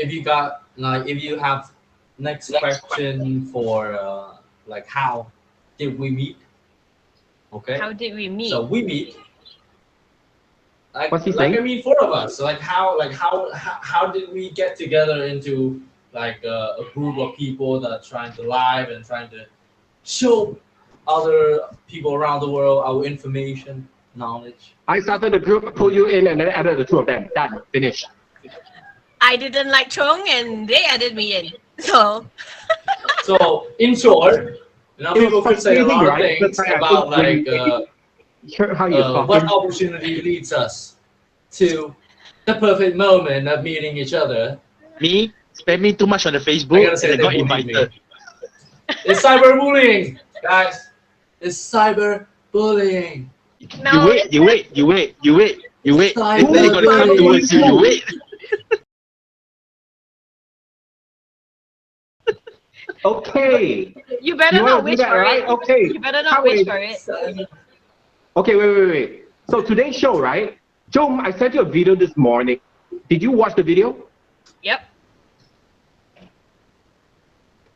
if you got like if you have next question for like how did we meet? Okay. How did we meet? So we meet. What's he like saying? I mean, 4 of us. Like how did we get together into like a group of people that are trying to live and trying to show other people around the world our information, knowledge. I started the group, put you in, and then added the 2 of them. Done. Finished. I didn't like Chong and they added me in. So in short, people could say a lot of right? things about like how you what opportunity leads us to the perfect moment of meeting each other. Me spending too much on the Facebook I gotta say, and I got invited. It's cyberbullying, guys. It's cyberbullying. no, You wait. And then gonna come towards you. You wait. Okay. you better You not wanna do wish that, for right? it. Okay. You better not wish for it. Okay, wait. So today's show, right? Joe, I sent you a video this morning. Did you watch the video? Yep.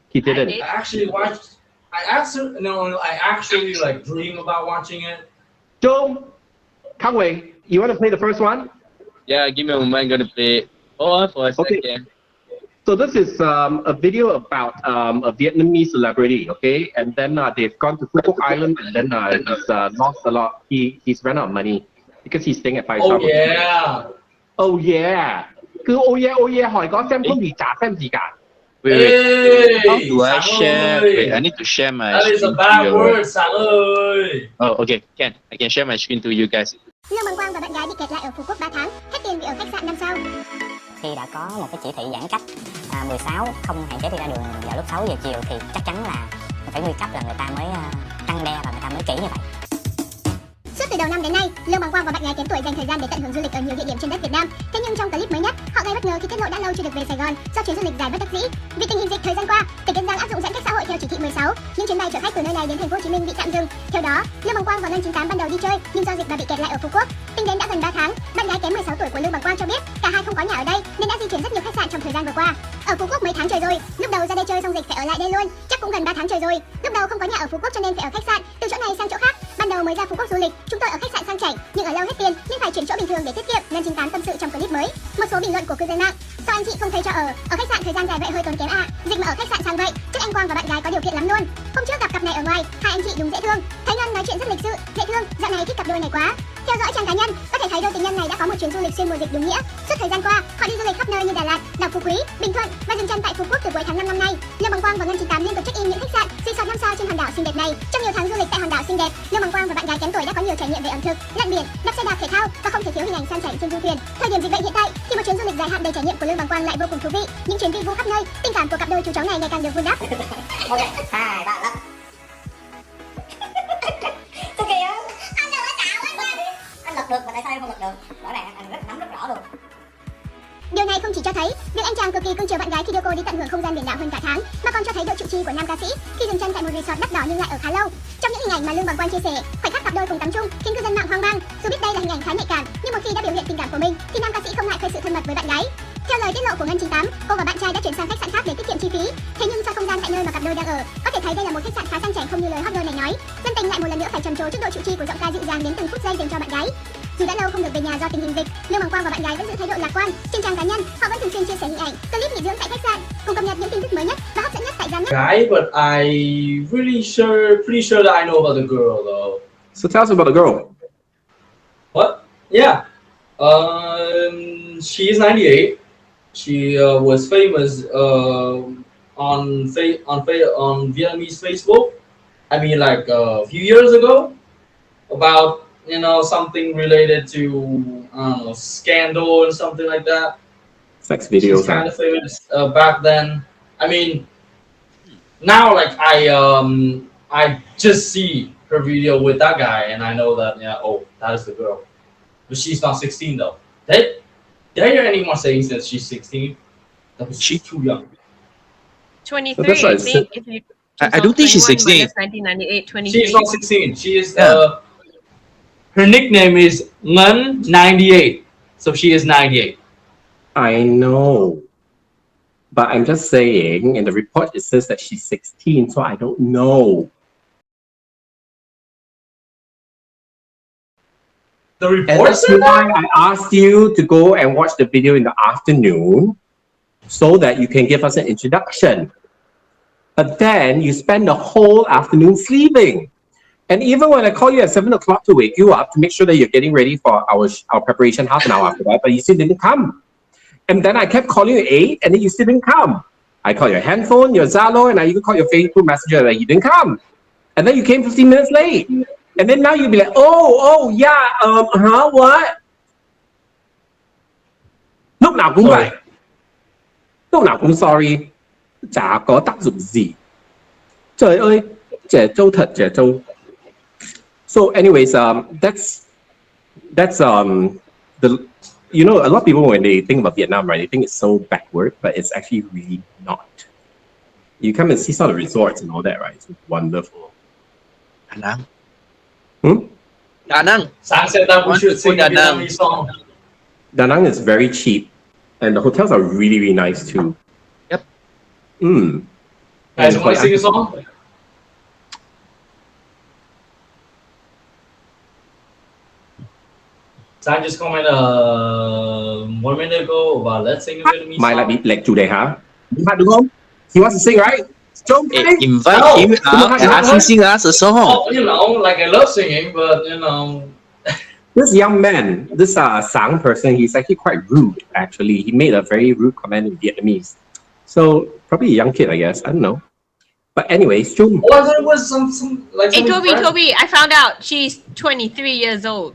He didn't. did. I actually watched. I actually like dream about watching it. Joe, Kang Wei, you want to play the first one? Yeah, give me a moment. I'm gonna play. Hold on for a Okay. second. So this is a video about a Vietnamese celebrity, okay? And then they've gone to Phuket Island, and then he's lost a lot. He's run out of money because he's staying at 5-star. Oh yeah. Oh yeah. Cứ oh yeah hỏi có xem không bị trả xem gì cả. Wait. How Hey, do I Sang share? ơi. Wait, I need to share my That is a screen bad to you. word, Sang ơi. Oh, okay. I can share my screen to you guys. Lương Bằng Quang và bạn gái bị kẹt lại ở Phú Quốc 3 tháng, hết tiền vì ở khách sạn 5 sao. Khi đã có một cái chỉ thị giãn cách 16 không hạn chế đi ra đường vào lúc 6 giờ chiều thì chắc chắn là phải nguy cấp là người ta mới răn đe và người ta mới kỹ như vậy. Suốt từ đầu năm đến nay, Lương Bằng Quang và bạn gái kém tuổi dành thời gian để tận hưởng du lịch ở nhiều địa điểm trên đất Việt Nam. Thế nhưng trong clip mới nhất, họ gây bất ngờ khi tiết lộ đã lâu chưa được về Sài Gòn do chuyến du lịch dài bất đắc dĩ. Vì tình hình dịch thời gian qua, tỉnh Kiên Giang áp dụng giãn cách xã hội theo chỉ thị 16, những chuyến bay chở khách từ nơi này đến thành phố Hồ Chí Minh bị tạm dừng. Theo đó, Lương Bằng Quang và Ngân 98 ban đầu đi chơi, nhưng do dịch và bị kẹt lại ở Phú Quốc. Tính đến đã gần 3 tháng, bạn gái kém 16 tuổi của Lương Bằng Quang cho biết cả hai không có nhà ở đây nên đã di chuyển rất nhiều khách sạn trong thời gian vừa qua. Ở Phú Quốc mấy tháng trời rồi, lúc đầu ra đây chơi xong dịch phải ở lại đây luôn, chắc cũng gần 3 tháng trời rồi. Lúc đầu không có nhà ở Phú Quốc cho nên phải ở khách sạn, từ chỗ này sang chỗ khác. Ban đầu mới ra Phú Quốc du lịch, chúng tôi ở khách sạn sang chảnh, nhưng ở lâu hết tiền nên phải chuyển chỗ bình thường để tiết kiệm. Ngân 98 tâm sự trong clip mới. Một số bình luận của cư dân mạng: sao anh chị không thấy cho ở khách sạn thời gian dài vậy hơi tốn kém ạ? Dịch mà ở khách sạn sang vậy, chắc anh Quang và bạn gái có điều kiện lắm luôn. Hôm trước gặp cặp này ở ngoài, hai anh chị đúng dễ thương. Thấy Ngân nói chuyện rất lịch sự, dễ thương, dạo này thích cặp đôi này quá. Theo dõi trang cá nhân, có thể thấy đôi tình nhân này đã có một chuyến du lịch xuyên mùa dịch đúng nghĩa. Suốt thời gian qua, họ đi du lịch khắp nơi như Đà Lạt, đảo Phú Quý, Bình Thuận và dừng chân tại Phú Quốc từ cuối tháng 5 năm nay. Lương Bằng Quang và Ngân 98 liên tục check in những khách sạn, resort 5 sao trên hòn đảo xinh đẹp này. Trong nhiều tháng du lịch tại hòn đảo xinh đẹp, Lương Bằng Quang và bạn gái kém tuổi đã có nhiều trải nghiệm về ẩm thực, lặn biển, đạp xe đạp thể thao và không thể thiếu hình ảnh san chảnh trên du thuyền. Thời điểm dịch bệnh hiện tại, thì một chuyến du lịch dài hạn đầy trải nghiệm của Lương Bằng Quang lại vô cùng thú vị. Những chuyến vi vu khắp nơi, tình cảm của cặp đôi chú cháu này ngày càng được vun đắp. Ok, 2, 3, 5. Tôi kìa, anh đừng có xạo quá. Anh lật được mà tại sao em không lật được? Rõ ràng anh nắm rất rõ luôn. Điều này không chỉ cho thấy việc anh chàng cực kỳ cưng chiều bạn gái khi đưa cô đi tận hưởng không gian biển đảo hơn cả tháng, mà còn cho thấy độ trụ trì của nam ca sĩ khi dừng chân tại một resort đắt đỏ nhưng lại ở khá lâu. Trong những hình ảnh mà Lương Bằng Quang chia sẻ, khoảnh khắc cặp đôi cùng tắm chung khiến cư dân mạng hoang mang. Dù biết đây là hình ảnh khá nhạy cảm, nhưng một khi đã biểu hiện tình cảm của mình, thì nam ca sĩ không ngại khơi sự thân mật với bạn gái. Theo lời tiết lộ của Ngân 98, cô và bạn trai đã chuyển sang khách sạn khác để tiết kiệm chi phí. Thế nhưng do không gian tại nơi mà cặp đôi đang ở, có thể thấy đây là một khách sạn khá sang chảnh không như lời hot đôi này nói. Dân tình lại một lần nữa phải trầm trồ trước độ trụ trì của giọng ca dịu dàng đến từng phút giây dành cho bạn gái. Dù đã lâu không được về nhà do tình hình dịch, Lương Bằng Quang và bạn gái vẫn giữ thái độ lạc quan. Trên trang cá nhân, họ vẫn thường xuyên chia sẻ hình ảnh, clip nghỉ dưỡng tại khách sạn, cùng cập nhật những tin tức mới nhất và hấp dẫn nhất tại gian nhất. Guy, but I pretty sure that I know about the girl though. So tell us about the girl. What? Yeah. She's 98. She was famous on Vietnamese Facebook. I mean, like a few years ago, about something related to I don't know, scandal and something like that. Sex videos. She's kind of famous back then. I mean, now like I just see her video with that guy and I know that that is the girl, but she's not 16 though. Did I hear anyone saying that she's 16? That was she's too young. 23, That's right. I think. If you I don't think she's 16. 1998, 23. She's not 16. She is. Yeah. Her nickname is Ngân 98, so she is 98. I know. But I'm just saying, in the report it says that she's 16, so I don't know. The And report that's said why that? I asked you to go and watch the video in the afternoon so that you can give us an introduction. But then you spend the whole afternoon sleeping. And even when I call you at 7 o'clock to wake you up to make sure that you're getting ready for our preparation half an hour after that, but you still didn't come. And then I kept calling you at 8 and then you still didn't come. I called your handphone, your Zalo, and I even called your Facebook Messenger that you didn't come. And then you came 15 minutes late. And then now you'll be like, oh, yeah, what? Lúc nào cũng vậy. Lúc nào cũng sorry. Chả có tác dụng gì. Trời ơi, trẻ trâu thật, trẻ trâu. So anyways, that's the, you know, a lot of people when they think about Vietnam, right, they think it's so backward, but it's actually really not. You come and see some of the resorts and all that, right? It's wonderful. Da Nang. Da Nang. Sang said that we should sing a Vietnamese song. Da Nang is very cheap, and the hotels are really, really nice too. Yep. Guys, want to sing a song? Sang just commented 1 minute ago about let's sing a Vietnamese Mai lại song. bị lệch chủ đề hả? Đúng không? He wants to sing, right? Trông Invite No. him out and ask him sing us a song. Oh, you know, like I love singing, but you know. This young man, this Sang person, he's actually quite rude, actually. He made a very rude comment in Vietnamese. So, probably a young kid, I guess. I don't know. But anyways, Chung. Oh, I thought it was some like. Hey, some Toby, I found out she's 23 years old.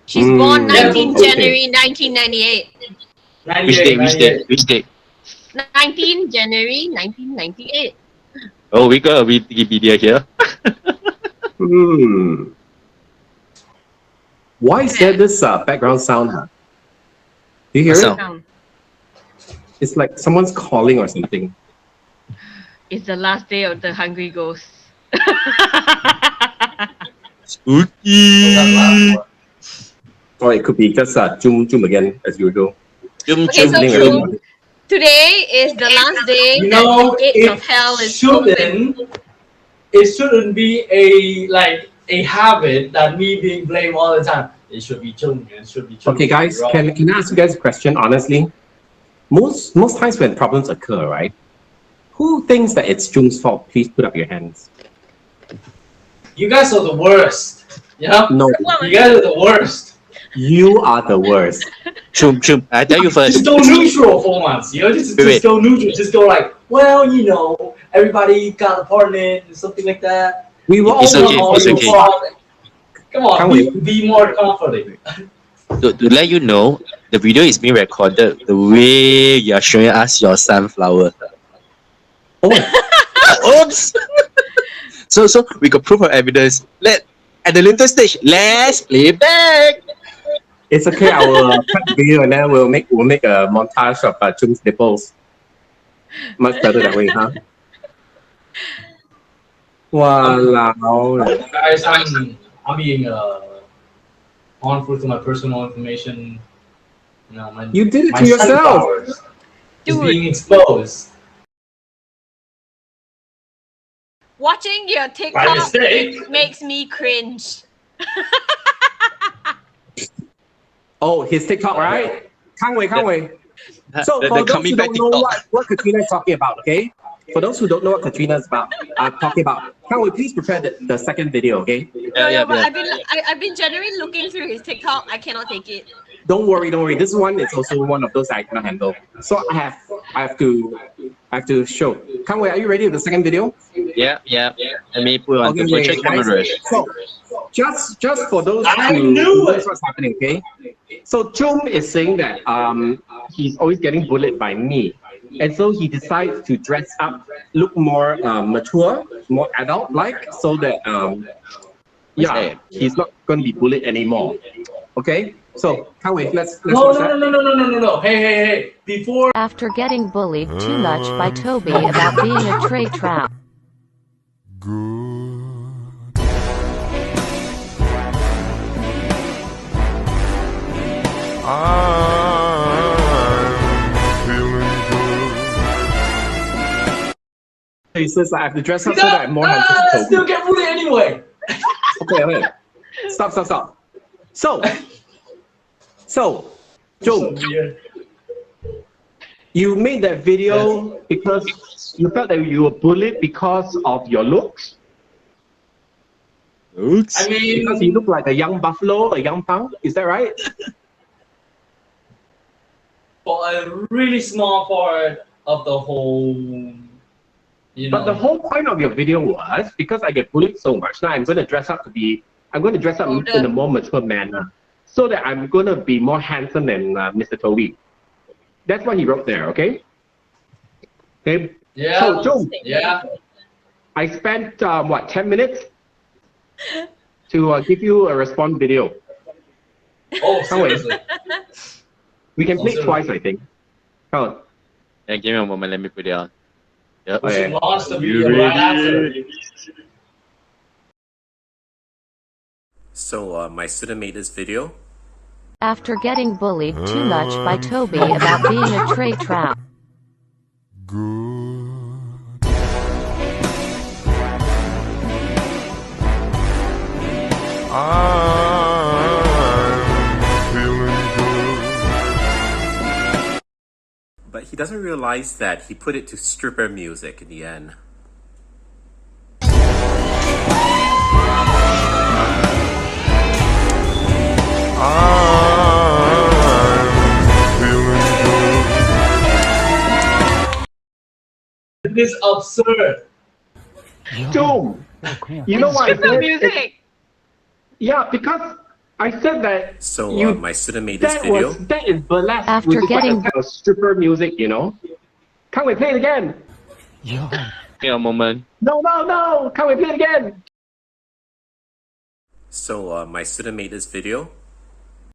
She's Mm, born 19 okay. January 1998. Which day? 19 January 1998. Oh, we got a Wikipedia here. Why is there this background sound? Huh? Do you hear What it? sound? It's like someone's calling or something. It's the last day of the Hungry Ghost. Spooky. Or it could be just Jum again, as usual. Okay, so Jum, today is the last day You that know, the gates of hell is open. it shouldn't be a habit that me being blamed all the time. It should be Chung. It should be Chung. Okay, guys, can I ask you guys a question, honestly? Most times when problems occur, right? Who thinks that it's Jung's fault? Please put up your hands. You guys are the worst. Yeah? No, You guys are the worst. you are the worst. Chum, I tell you first. Just go neutral for once. You know, just go neutral. Just go like, well, you know, everybody got a part in it, and something like that. We were all It's okay. Come on, be more comforting. To let you know, the video is being recorded the way you are showing us your sunflower. Oh, Oops! So we got proof of evidence. At the later stage, let's play back. it's okay. I will cut the video and then we'll make a montage of Jung's nipples. Much better that way, huh? Wow. Guys, I'm being harmful to my personal information. You know, You did it my to yourself. sunflowers is Dude. being exposed. Watching your By TikTok mistake. makes me cringe. Oh, his TikTok, right? Can't wait. So The for those coming who back don't know TikTok. what Katrina is talking about, okay? For those who don't know what Katrina is talking about, can we please prepare the second video, okay? Yeah. But I've been genuinely looking through his TikTok. I cannot take it. Don't worry. This one is also one of those I cannot handle. So I have to show. Kanwei, are you ready with the second video? Yeah. Let me put on the virtual camera. So just for those I who knew knows what's happening, okay? So Chung is saying that he's always getting bullied by me. And so he decides to dress up, look more mature, more adult-like, so that he's not going to be bullied anymore. Okay? So, Kanwei, let's watch that. No. Hey. Before After getting bullied too much by Toby about being a tray trap. I'm feeling good. faces. I have to dress up so that I'm more handsome. I still get bullied anyway. Okay. Stop. So, Joe, you made that video because you felt that you were bullied because of your looks? I mean, Because you look like a young buffalo, a young punk, is that right? For a really small part of the whole, But the whole point of your video was because I get bullied so much. Now I'm going to dress up in a more mature manner, so that I'm going to be more handsome than Mr. Toby. That's what he wrote there. Okay. Yeah. So Joe, yeah. I spent 10 minutes to give you a response video. Oh, seriously? We can play it twice, I think. Come on. Yeah, give me a moment. Let me put it on. Yep. We should launch the video right after. So my student made this video. After getting bullied too much by Toby about being a tray trap. But he doesn't realize that he put it to stripper music in the end. This is absurd. Joe, you know what I Stripper said? music. Yeah, because I said that. So my student made this that video. That is burlesque. After which is getting like a kind of stripper music, you know. Can't we play it again? Give me a moment. No! Can't we play it again? So my student made this video.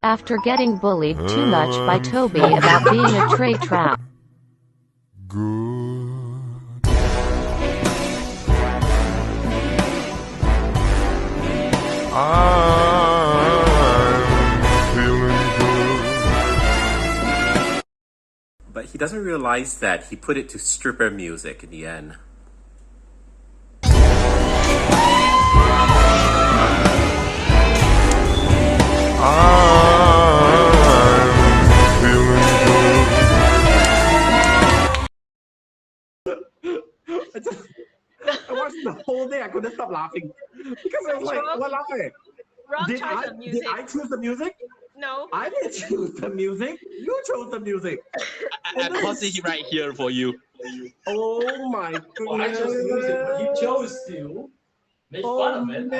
After getting bullied too much by Toby about being a tray trap. But he doesn't realize that he put it to stripper music in the end. I watched the whole day. I couldn't stop laughing because I was like, "What laughing? Wrong choice of music. Did I choose the music? No. I didn't choose the music. You chose the music." I paused it right here for you. Oh my goodness! Well, I chose music, but he chose to make fun of it.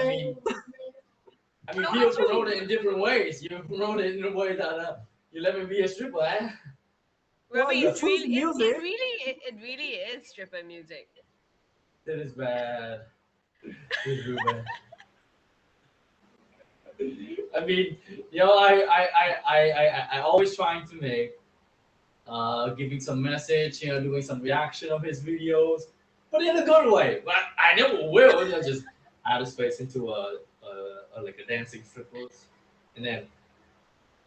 I mean, people promote it in different ways. You promote it in a way that you let me be a stripper, eh? Well, you it's choose really, music. it really is stripper music. That is bad. It's really bad. I mean, you know, I always trying to make giving some message, you know, doing some reaction of his videos, but in a good way. But I never will, you know, just add his face into a like a dancing strippers, and then,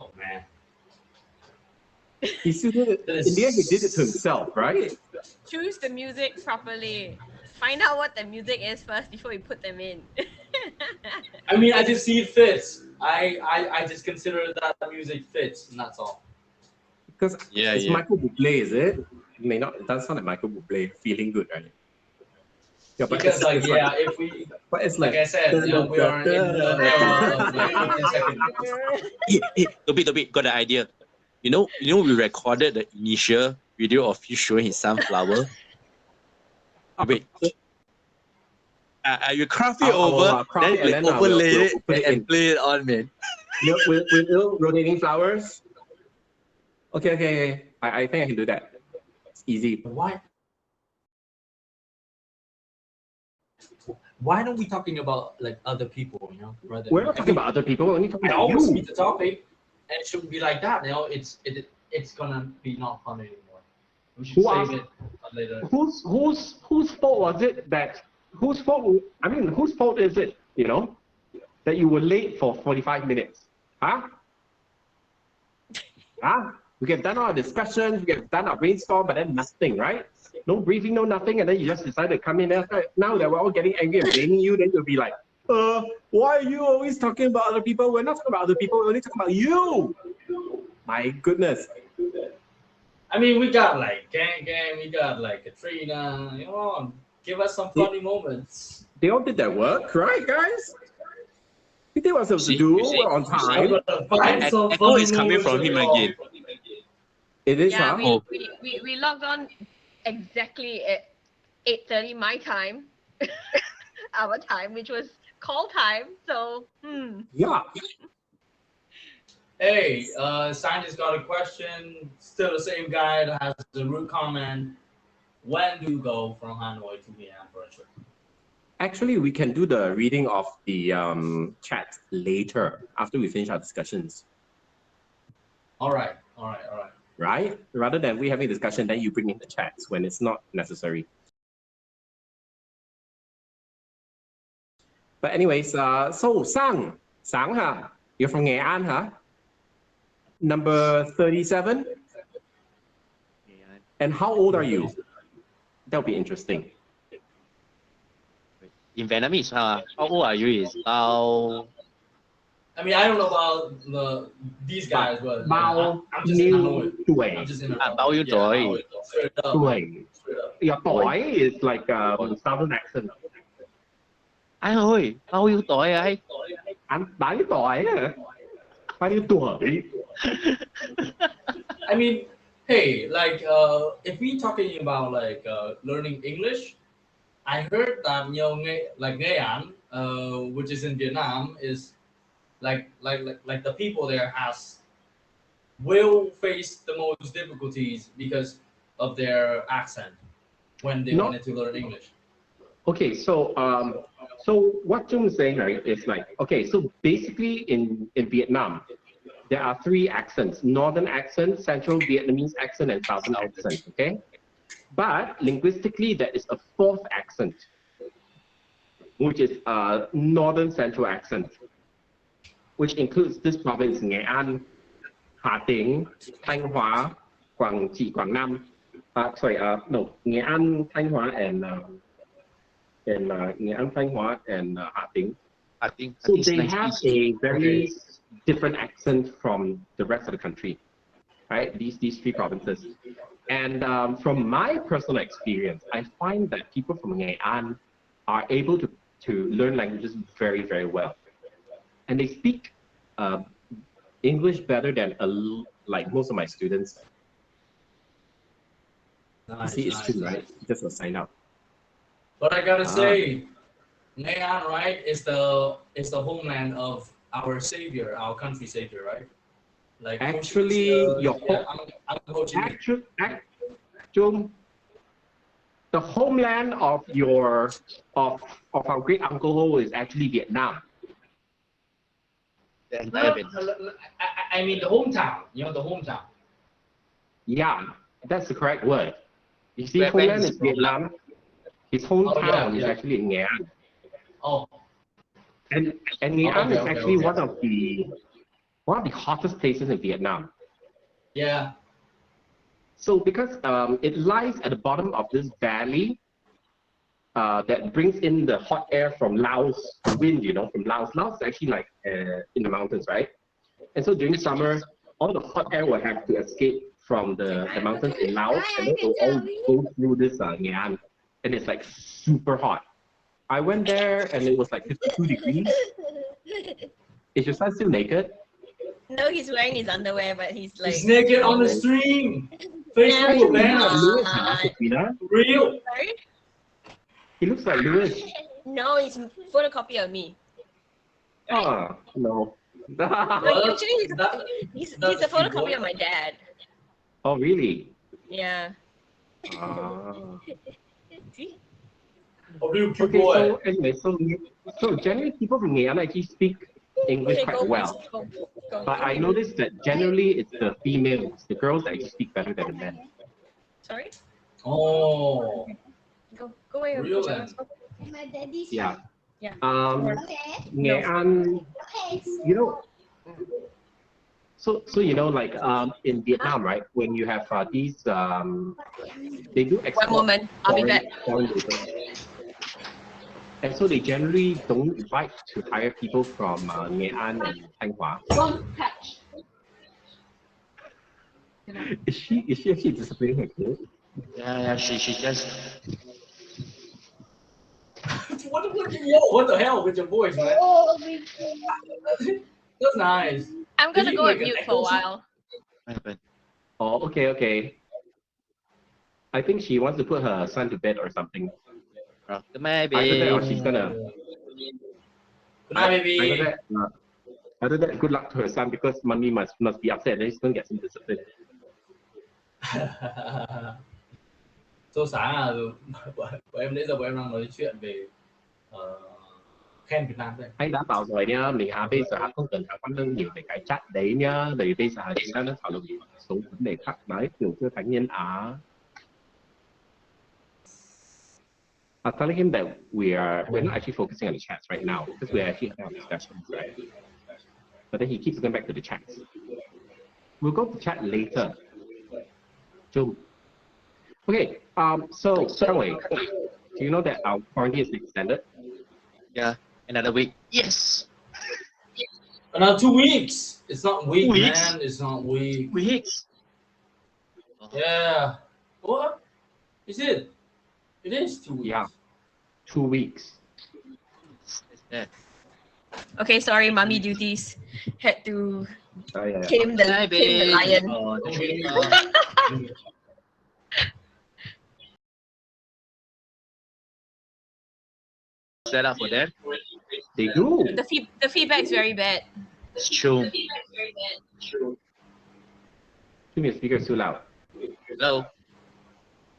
oh man, He still did it. In the end, he did it to himself, right? Choose the music properly. Find out what the music is first before you put them in. I mean, I just see it fits. I just consider that the music fits, and that's all. Because it's Michael Bublé, is it? It may not. It does sound like Michael Bublé. Feeling good, right? Yeah, but Because if we, but it's like I said, you know, we are in the era of like 15 seconds. Toby, got the idea. You know, we recorded the initial video of you showing his sunflower. Wait. You craft it over, then overlay it and play it on, man. With rotating flowers. Okay. I think I can do that. It's easy. Why don't we talking about like other people, you know? Rather We're not talking about other people. We're only talking I about always you. meet the topic, and it shouldn't be like that. You know, it's gonna be not fun anymore. We should save it later. Whose fault was it that? Whose fault? I mean, whose fault is it? You know, that you were late for 45 minutes? Huh? We have done our discussions, we have done our brainstorm, but then nothing, right? No briefing, no nothing, and then you just decide to come in. And now that we're all getting angry and blaming you, then you'll be like, why are you always talking about other people? We're not talking about other people, we're only talking about you. My goodness. I mean, we got like Gang, we got like Katrina, you know, give us some funny moments. They all did their work, right, guys? We did what we were supposed to do. We're on time. Echo is coming from him again. It is, Yeah, huh? we logged on exactly at 8:30 my time, our time, which was call time. So, Yeah. Hey, Scientist got a question. Still the same guy that has the root comment. When do you go from Hanoi to Vietnam for a trip? Actually, we can do the reading of the chat later after we finish our discussions. All right. Right? Rather than we having a discussion, then you bring in the chats when it's not necessary. But anyways, so Sang hả? You're from Nghệ An hả? Number 37? And how old are you? That'll be interesting. In Vietnamese, how old are you? Is about... I mean, I don't know about these guys, but Bao I'm just in Hanoi. tuổi? I'm just in bao nhiêu tuổi? Tuổi. Your tuổi is like southern accent. Anh ơi, bao nhiêu tuổi anh? Anh bao nhiêu tuổi hả? Bao nhiêu tuổi? I mean, hey, like if we talking about like learning English, I heard that like Nghệ An, which is in Vietnam, is like the people there will face the most difficulties because of their accent when they wanted to learn English. Okay, so what Jung is saying, right, is like, okay, so basically in Vietnam, there are three accents: northern accent, central Vietnamese accent, and southern accent. Okay, but linguistically there is a fourth accent, which is northern central accent, which includes this province: Nghệ An, Hà Tĩnh, Thanh Hóa, Quảng Trị, Quảng Nam. Nghệ An, Thanh Hóa, and Nghệ An, Thanh Hóa, and Hà Tĩnh. So they have a very different accent from the rest of the country, right? These three provinces. And from my personal experience, I find that people from Nghệ An are able to learn languages very, very well. And they speak English better than like most of my students. Nice, See, it's true, right? Just a sign up. But I gotta say, Nghệ An, right, is the homeland of our savior, our country savior, right? Like actually, the homeland of our great uncle is actually Vietnam. I mean the hometown, you know, the hometown. Yeah, that's the correct word. You see, homeland is Vietnam. His hometown is actually in Nghệ An. Oh. And Nghệ An is actually one of the hottest places in Vietnam. Yeah. So because it lies at the bottom of this valley that brings in the hot air from Laos, the wind, you know, from Laos. Laos is actually like in the mountains, right? And so during summer, all the hot air will have to escape from the mountains in Laos, and then it will all go through this Nghệ An, and it's like super hot. I went there and it was like 52 degrees. Is your son still naked? No, he's wearing his underwear, but he's like... He's naked on the stream! Facebook man! Real? Sorry? He looks like Lewis. No, it's a photocopy of me. Oh, no. Actually, he's a photocopy of my dad. Oh, really? Yeah. See? Okay, so anyway, so generally people from Nghệ An actually speak English quite well. But I noticed that generally it's the females, the girls that actually speak better than the men. Sorry? Oh. Go away. Real then. Yeah. Yeah. Nghệ An, you know, So you know, like in Vietnam, right? When you have these, they do export. One moment, I'll be back. foreign labor. And so they generally don't like to hire people from Nghệ An and Thanh Hóa. Is she actually disciplining her kid? Yeah, she just. What the hell with your voice, man? That's nice. I'm gonna Did you go on make an mute echo for a while. What happened? Oh, okay. I think she wants to put her son to bed or something. Maybe. Either that or she's gonna. Good night, baby. Other than that, good luck to her son because mommy must be upset and he's gonna get some discipline. Số sáng là bọn em nãy giờ bọn em đang nói chuyện về khen Việt Nam đây. Anh đã bảo rồi nha, mình bây giờ không cần phải quan tâm nhiều về cái chat đấy nhá, bởi vì bây giờ chúng ta đang thảo luận một số vấn đề khác đấy, kiểu như thánh nhân Á. I'm telling him that we're not actually focusing on the chats right now because we're actually having discussions, right? But then he keeps going back to the chats. We'll go to chat later. Zoom. Okay, so anyway, do you know that our quarantine is extended? Yeah, another week. Yes. Another 2 weeks. It's not week, Weeks? man. It's not week. Weeks. Yeah. What? Is it? It is 2 weeks. Yeah, 2 weeks. Yeah. Okay, sorry, mommy duties. Had to Yeah. tame the lion. Set up for them. They do. The feedback is very bad. It's true. Give me a speaker too loud. Hello.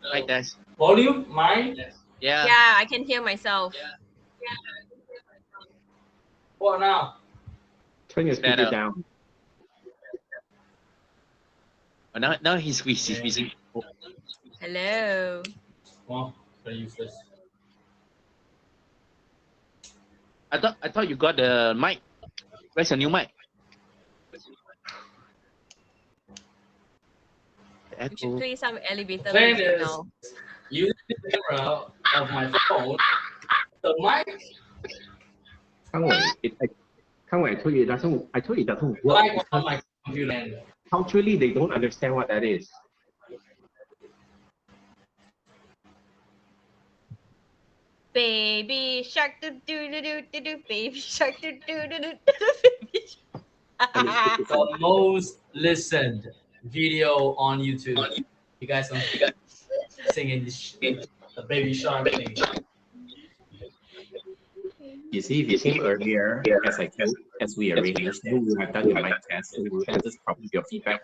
Hi guys. Volume? Mine? Yeah. Yeah, I can hear myself. What now? Turn your speaker Better. down. Oh, now he's using. Hello. Well, gonna use this. I thought you got the mic. Where's your new mic? We should play some elevator Thing music is, now. using the camera of my phone, the mic, I told you it doesn't work. mic on my computer. Culturally, they don't understand what that is. Baby shark do do do do do do, baby shark do do do do baby shark. The most listened video on YouTube. You guys don't singing this shit, the baby shark thing. You see, if you came earlier, as we arranged, we would have done your mic test, and we would have this problem with your feedback.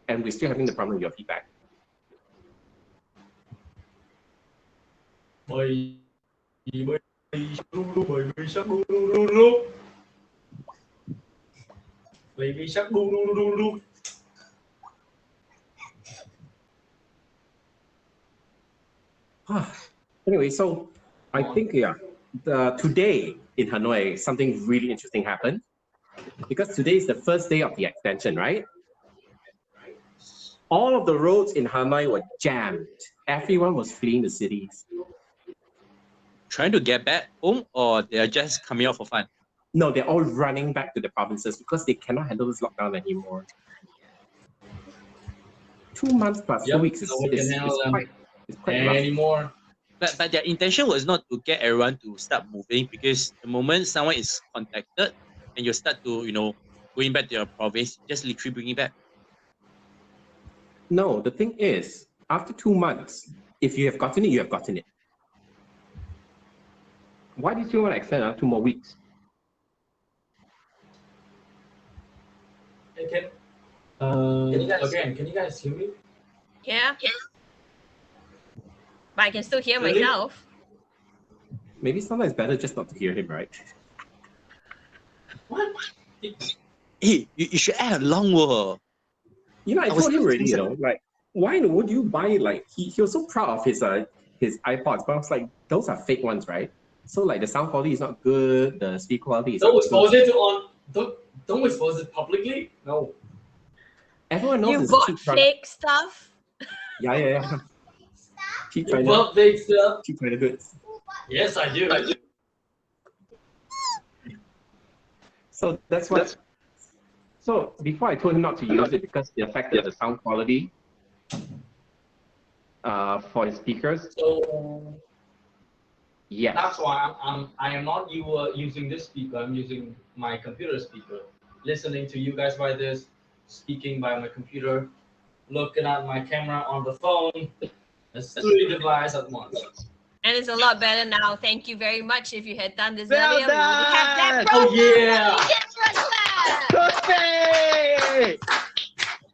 And we're still having the problem with your feedback. Baby shark do do do do. Baby shark do do do do. Anyway, so I think today in Hanoi, something really interesting happened. Because today is the first day of the extension, right? All of the roads in Hanoi were jammed. Everyone was fleeing the cities. Trying to get back home, or they are just coming out for fun? No, they're all running back to the provinces because they cannot handle this lockdown anymore. 2 months plus 2 weeks is quite rough. Anymore. But their intention was not to get everyone to start moving, because the moment someone is contacted and you start to, going back to your province, just literally bring it back. No, the thing is, after 2 months, if you have gotten it, you have gotten it. Why did you want to extend 2 more weeks? Hey, can you guys hear me? Yeah. But I can still hear Really? myself. Maybe sometimes it's better just not to hear him, right? What? Hey, you should add a long word. I told him already, like, why would you buy, like, he was so proud of his iPods, but I was like, those are fake ones, right? So, like, the sound quality is not good, the speed quality is Don't not expose good. it on. Don't expose it publicly. No. Everyone knows You it's bought cheap China. fake stuff. Yeah. Cheap You China. bought fake stuff. Cheap China goods. Yes, I do. So that's what. So before I told him not to use it because it affected the sound quality for his speakers. So Yes. that's why I am not using this speaker. I'm using my computer speaker. Listening to you guys by this, speaking by my computer, looking at my camera on the phone. It's 3 devices at once. And it's a lot better now. Thank you very much. If you had done this Well earlier, we would have that Oh, program. yeah. Perfect!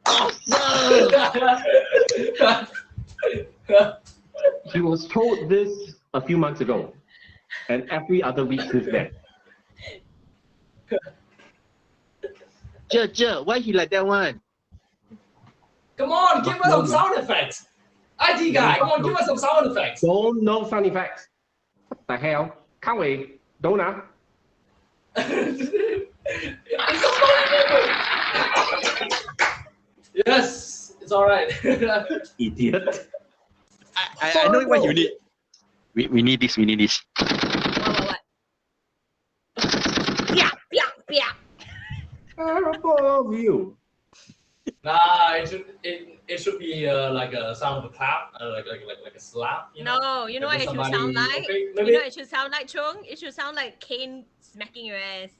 Awesome! He was told this a few months ago, and every other week since then. Why he like that one? Come on, give us some sound effects. IT guy, come on, give us some sound effects. No sound effects. What the hell? Can't wait. Don't know. Yes, it's all right. Idiot. I know what you need. We need this. What? Yeah. Terrible view. Nah, it should be like a sound of a clap, like a slap. You know? No, you know what Maybe it should somebody- sound like? okay, You maybe- know what it should sound like, Chung? It should sound like Kane smacking your ass.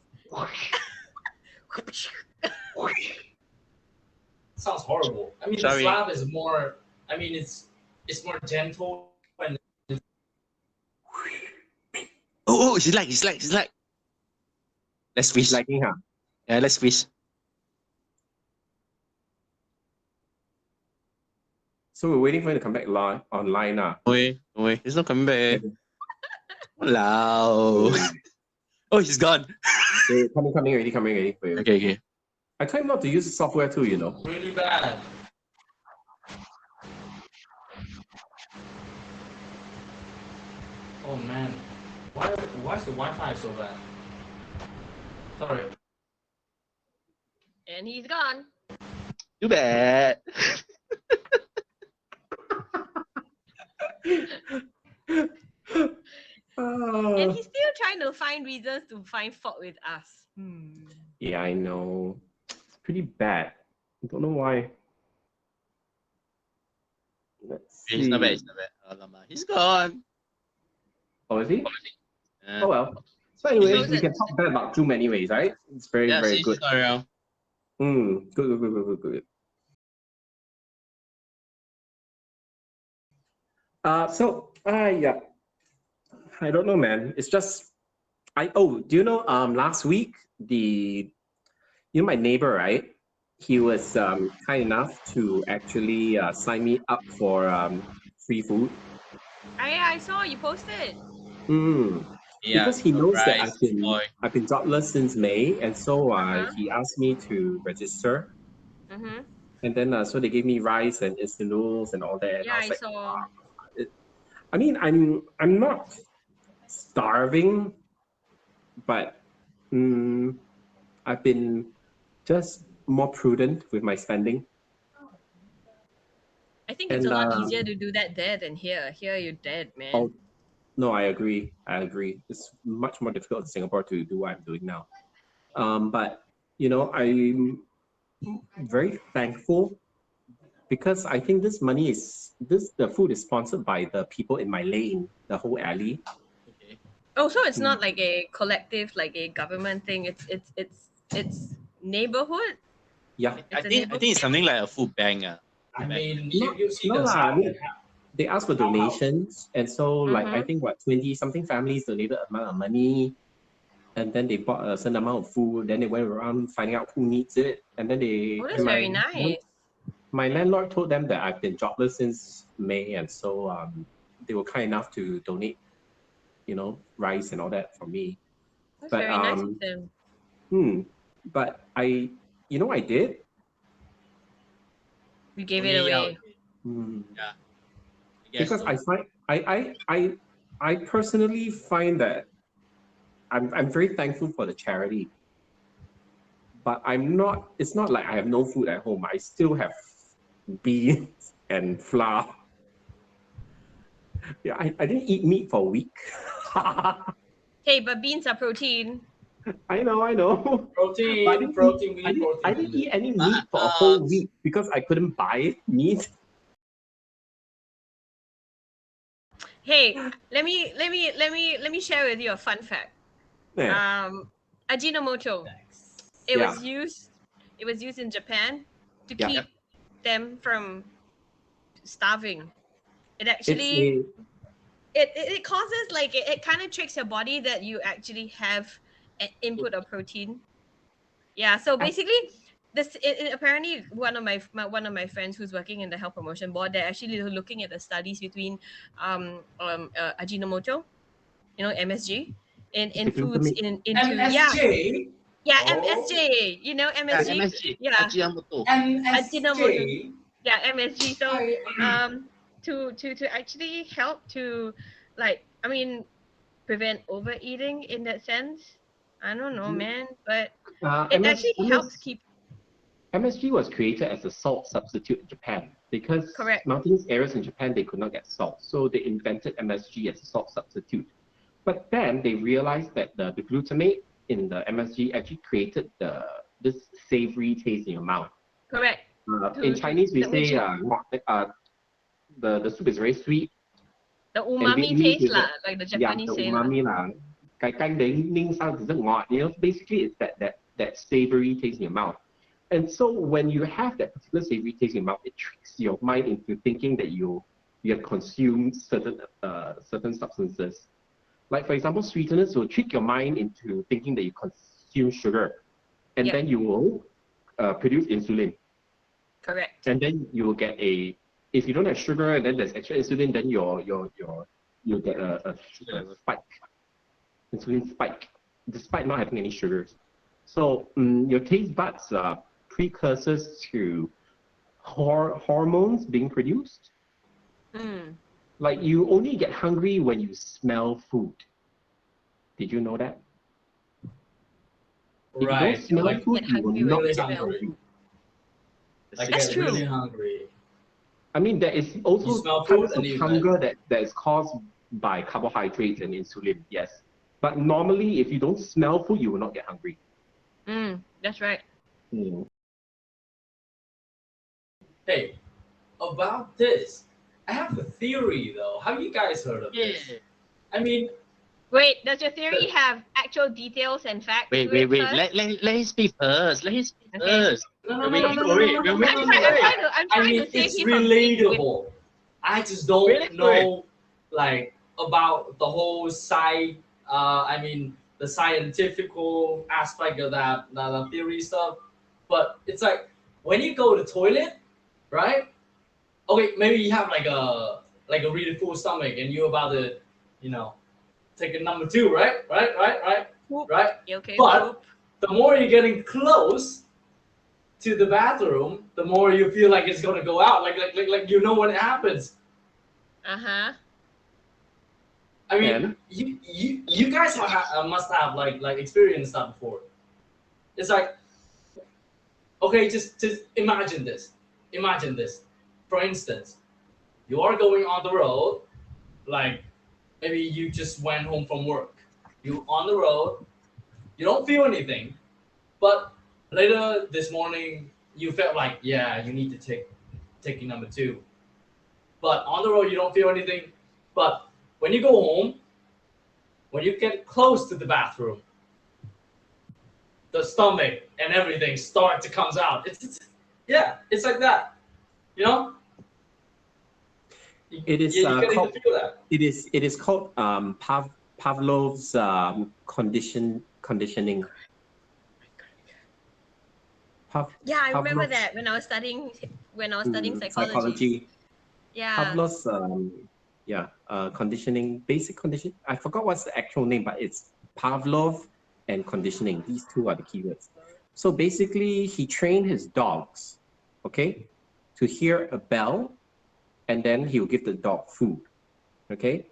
Sounds horrible. I mean, Sorry. the slap is more. I mean, it's more gentle and Oh, he's like. Let's fish. Liking her. Yeah, let's fish. So we're waiting for him to come back online now. No way. He's not coming back. Wow. Oh, he's gone. Coming ready. Wait. Okay. I told him not to use software too, you know. really bad. Oh man, why is the Wi-Fi so bad? Sorry. And he's gone. Too bad. And he's still trying to find reasons to find fault with us. Yeah, I know. It's pretty bad. I don't know why. Let's see. He's not bad. Alamak, he's gone. Oh, is he? Yeah. Oh well. So anyways, we can talk bad about Zoom anyways, right? It's very He's good. not around. Good. Yeah. I don't know, man. It's just do you know last week my neighbor, right? He was kind enough to actually sign me up for free food. I saw you posted. Yeah, Because he knows that surprise, I've been jobless since May, and so he asked me to register. Mm-hmm. And then so they gave me rice and instant noodles and all that. And Yeah, was I like, saw. I mean, I'm not starving, but I've been just more prudent with my spending. I think it's a And, lot easier to do that there than here. Here you're dead, man. Oh, no, I agree. It's much more difficult in Singapore to do what I'm doing now. But I'm very thankful because I think the food is sponsored by the people in my lane, the whole alley. Oh, so it's not like a collective, like a government thing. It's neighborhood. Yeah. I think it's something like a food bank. I mean, you see No the lah, I sound. mean, they asked for donations, and so I think 20-something families donated an amount of money, and then they bought a certain amount of food. Then they went around finding out who needs it, and then they. Oh, that's very nice. My landlord told them that I've been jobless since May, and so they were kind enough to donate, rice and all that for me. That's But, very nice of them. But I did. You gave it away. Yeah. Because I find I personally find that I'm very thankful for the charity, but it's not like I have no food at home. I still have beans and flour. Yeah, I didn't eat meat for a week. Hey, but beans are protein. I know. Protein, But I didn't eat any meat for a whole week because I couldn't buy meat. Hey, let me share with you a fun fact. Yeah. Ajinomoto. It was used in Japan to keep them from starving. It actually it causes like it kind of tricks your body that you actually have an input of protein. Yeah, so basically apparently one of my friends who's working in the health promotion board, they're actually looking at the studies between Ajinomoto, MSG in foods into MSG? MSG, MSG, Ajinomoto. MSG? MSG. So to actually help to prevent overeating in that sense. I don't know, man, but it actually helps keep. MSG was created as a salt substitute in Japan because mountainous areas in Japan, they could not get salt. So they invented MSG as a salt substitute. But then they realized that the glutamate in the MSG actually created this savory taste in your mouth. Correct. In Chinese, we say the soup is very sweet. The umami taste, like the Japanese say. Yeah, the umami basically it's that savory taste in your mouth. And so when you have that particular savory taste in your mouth, it tricks your mind into thinking that you have consumed certain substances. Like for example, sweeteners will trick your mind into thinking that you consume sugar, and then you will produce insulin. Correct. And then you will get if you don't have sugar and then there's extra insulin, then you'll get a spike, insulin spike, despite not having any sugars. So your taste buds are precursors to hormones being produced. Like you only get hungry when you smell food. Did you know that? If you don't smell food, you will not get hungry. That's true. Really hungry. I mean, there is also types of hunger that is caused by carbohydrates and insulin, yes. But normally, if you don't smell food, you will not get hungry. That's right. Hey, about this, I have a theory though. Have you guys heard of this? I mean, wait, does your theory have actual details and facts? Wait. Let him speak first. Let him speak first. No. I mean, it's relatable. I just don't know, like, about the whole side. The scientific aspect of that theory stuff. But it's like when you go to the toilet, right? Okay, maybe you have like a really full stomach and you're about to, take a number 2, right? Right? Okay, but the more you're getting close to the bathroom, the more you feel like it's gonna go out. Like when it happens. Uh-huh. I mean, you guys must have like experienced that before. It's like, okay, just imagine this. For instance, you are going on the road, like maybe you just went home from work. You on the road, you don't feel anything, but later this morning you felt like, you need to take number 2. But on the road you don't feel anything, but when you go home, when you get close to the bathroom, the stomach and everything start to comes out. It's like that, It is called. It is called Pavlov's conditioning. I remember that when I was studying psychology. Yeah. Pavlov's conditioning, basic condition. I forgot what's the actual name, but it's Pavlov and conditioning. These two are the keywords. So basically, he trained his dogs, to hear a bell, and then he will give the dog food, It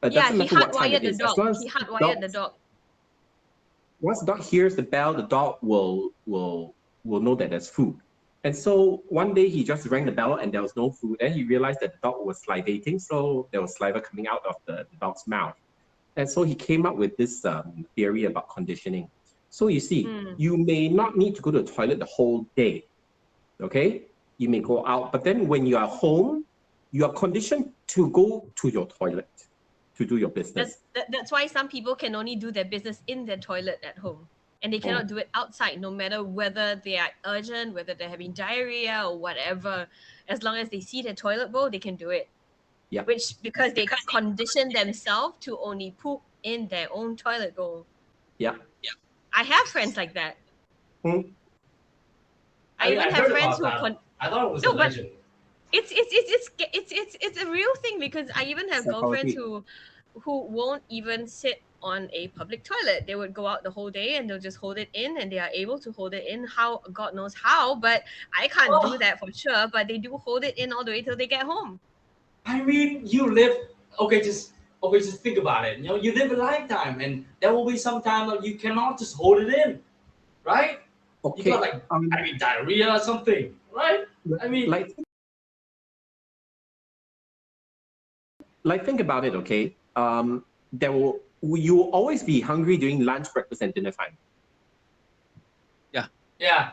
doesn't matter what time it is. He hardwired the dog. once the dog hears the bell, the dog will know that there's food. And so one day he just rang the bell and there was no food. Then he realized that the dog was salivating, so there was saliva coming out of the dog's mouth. And so he came up with this theory about conditioning. So you see, you may not need to go to the toilet the whole day, okay? You may go out, but then when you are home, you are conditioned to go to your toilet to do your business. That's why some people can only do their business in their toilet at home. And they cannot do it outside, no matter whether they are urgent, whether they're having diarrhea or whatever. As long as they see the toilet bowl, they can do it. Yeah. Because they condition themselves to only poop in their own toilet bowl. Yeah. I have friends like that. I even have friends who I thought it was a legend. It's a real thing, because I even have girlfriends who won't even sit on a public toilet. They would go out the whole day and they'll just hold it in, and they are able to hold it in how God knows how, but I can't do that for sure. But they do hold it in all the way till they get home. I mean, you live just think about it. You know, you live a lifetime, and there will be some time that you cannot just hold it in, right? Okay. You got diarrhea or something, right? I mean, think about it, okay? You will always be hungry during lunch, breakfast, and dinner time. Yeah.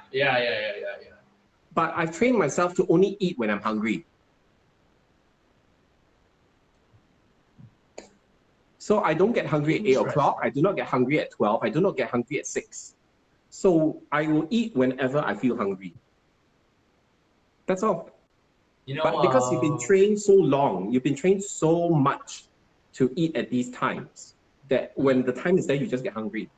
But I've trained myself to only eat when I'm hungry. So I don't get hungry at 8 o'clock. I do not get hungry at 12. I do not get hungry at 6. So I will eat whenever I feel hungry. That's all. You know, but because you've been trained so long, you've been trained so much to eat at these times, that when the time is there, you just get hungry.